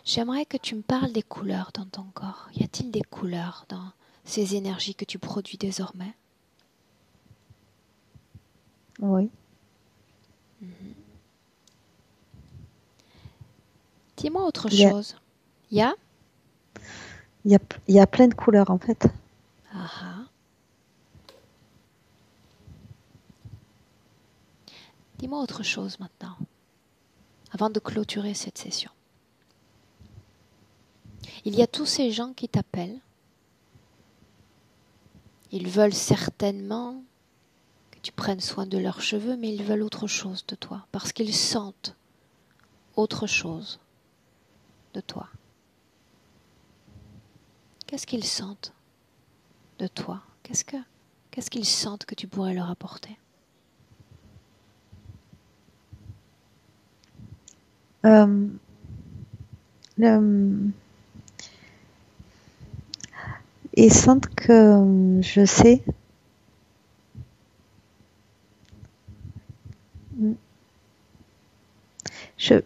J'aimerais que tu me parles des couleurs dans ton corps. Y a-t-il des couleurs dans ces énergies que tu produis désormais? Oui. Dis-moi autre Il y a, chose. Il y a il y a plein de couleurs en fait. Ah ah. Dis-moi autre chose maintenant, avant de clôturer cette session. Il y a tous ces gens qui t'appellent. Ils veulent certainement que tu prennes soin de leurs cheveux, mais ils veulent autre chose de toi, parce qu'ils sentent autre chose de toi. Qu'est-ce qu'ils sentent de toi? Qu'est-ce qu'ils sentent que tu pourrais leur apporter? Euh, le- Ils sentent que je sais. Je,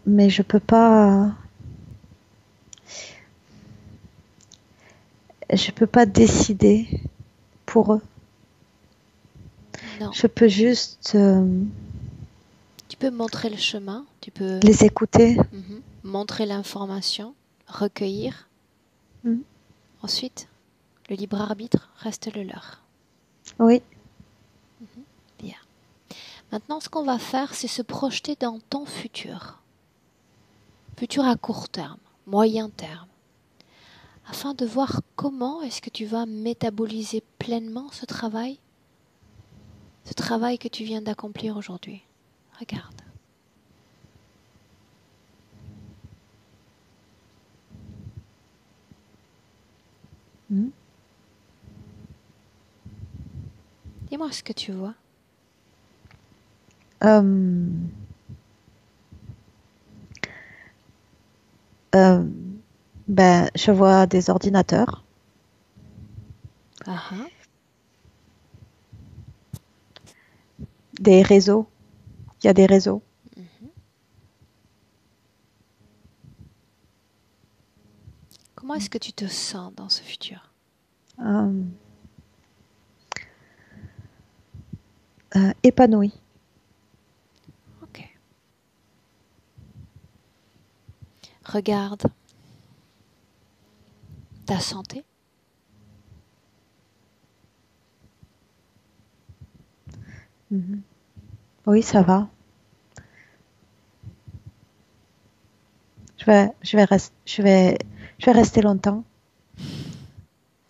mais je peux pas, je peux pas décider pour eux. Non. Je peux juste Tu peux montrer le chemin, tu peux les écouter. montrer l'information, recueillir. Mm. Ensuite, le libre arbitre reste le leur. Oui. Bien. Maintenant, ce qu'on va faire, c'est se projeter dans ton futur. Futur à court terme, moyen terme. Afin de voir comment est-ce que tu vas métaboliser pleinement ce travail que tu viens d'accomplir aujourd'hui. Regarde. Mm. Dis-moi ce que tu vois. Euh, euh, ben, je vois des ordinateurs, Ah ah. des réseaux. Il y a des réseaux. Comment est-ce que tu te sens dans ce futur? Euh, Épanouis. Ok. Regarde ta santé. Mhm. Oui, ça va. Je vais rester longtemps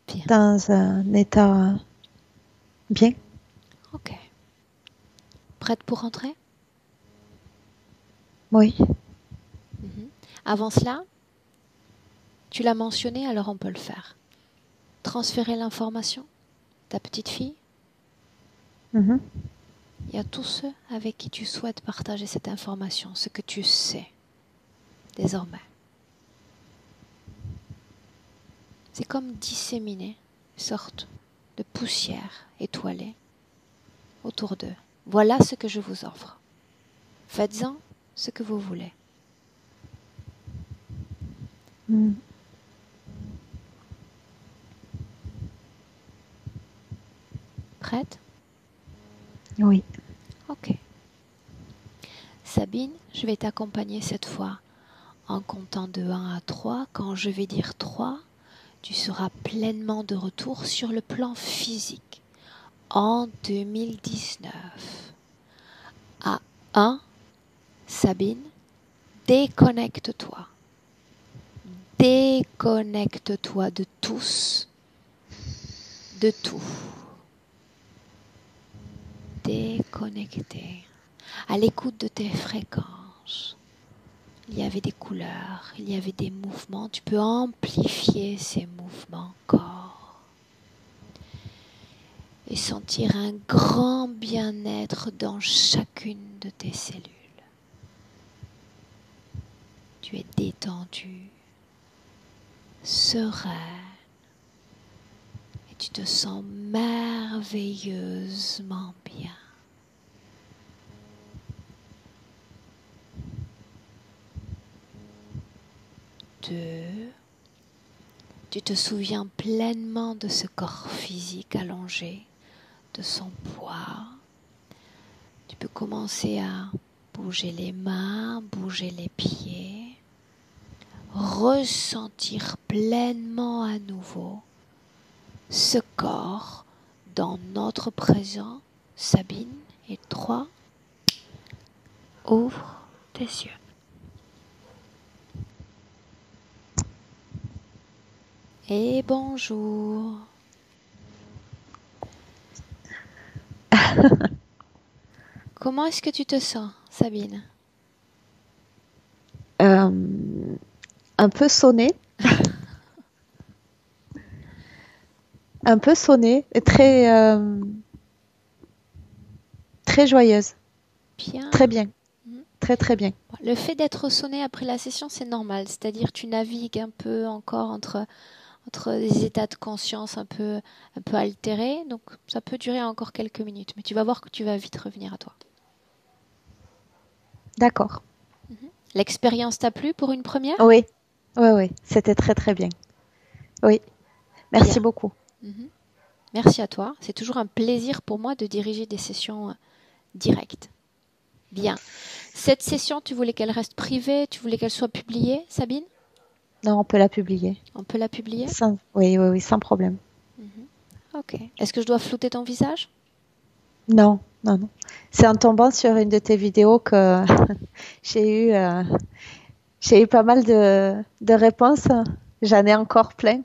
Bien. dans un état bien. Ok. Prête pour rentrer? Oui. Avant cela, tu l'as mentionné, alors on peut le faire. Transférer l'information. Ta petite fille, Mhm. et à tous ceux avec qui tu souhaites partager cette information, ce que tu sais désormais. C'est comme disséminer une sorte de poussière étoilée autour d'eux. Voilà ce que je vous offre. Faites-en ce que vous voulez. Mm. Prête? Oui. Ok. Sabine, je vais t'accompagner cette fois en comptant de 1 à 3. Quand je vais dire 3, tu seras pleinement de retour sur le plan physique en 2019. À 1, Sabine, déconnecte-toi. Déconnecte-toi de tous, de tout. Déconnecté. À l'écoute de tes fréquences. Il y avait des couleurs, il y avait des mouvements. Tu peux amplifier ces mouvements encore. Et sentir un grand bien-être dans chacune de tes cellules. Tu es détendu, serein, et tu te sens merveilleusement bien. 2, Tu te souviens pleinement de ce corps physique allongé, de son poids. Tu peux commencer à bouger les mains, bouger les pieds, ressentir pleinement à nouveau ce corps dans notre présent. Sabine, et 3, ouvre tes yeux. Et bonjour. Comment est-ce que tu te sens, Sabine? Un peu sonnée. Un peu sonnée et très joyeuse. Bien. Très bien. Très très bien. Le fait d'être sonné après la session, c'est normal. C'est-à-dire tu navigues un peu encore entre des états de conscience un peu altérés. Donc ça peut durer encore quelques minutes. Mais tu vas voir que tu vas vite revenir à toi. D'accord. L'expérience t'a plu pour une première? Oui. Oui. C'était très très bien. Oui. Merci beaucoup. Merci à toi. C'est toujours un plaisir pour moi de diriger des sessions directes. Bien. Cette session, tu voulais qu'elle reste privée? Tu voulais qu'elle soit publiée, Sabine? Non, on peut la publier. On peut la publier? Oui, sans problème. Ok. Est-ce que je dois flouter ton visage? Non. C'est en tombant sur une de tes vidéos que j'ai eu pas mal de réponses. J'en ai encore plein.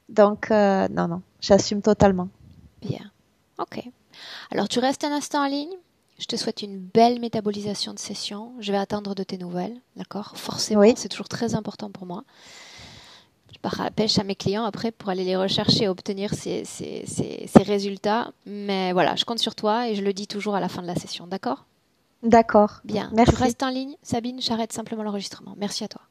Donc, non, j'assume totalement. Bien. Ok. Alors, tu restes un instant en ligne. Je te souhaite une belle métabolisation de session. Je vais attendre de tes nouvelles, d'accord? Forcément, Oui. c'est toujours très important pour moi. Je pars à la pêche à mes clients après pour aller les rechercher et obtenir ces résultats. Mais voilà, je compte sur toi et je le dis toujours à la fin de la session, d'accord? D'accord. Bien. Merci. Tu restes en ligne, Sabine, j'arrête simplement l'enregistrement. Merci à toi.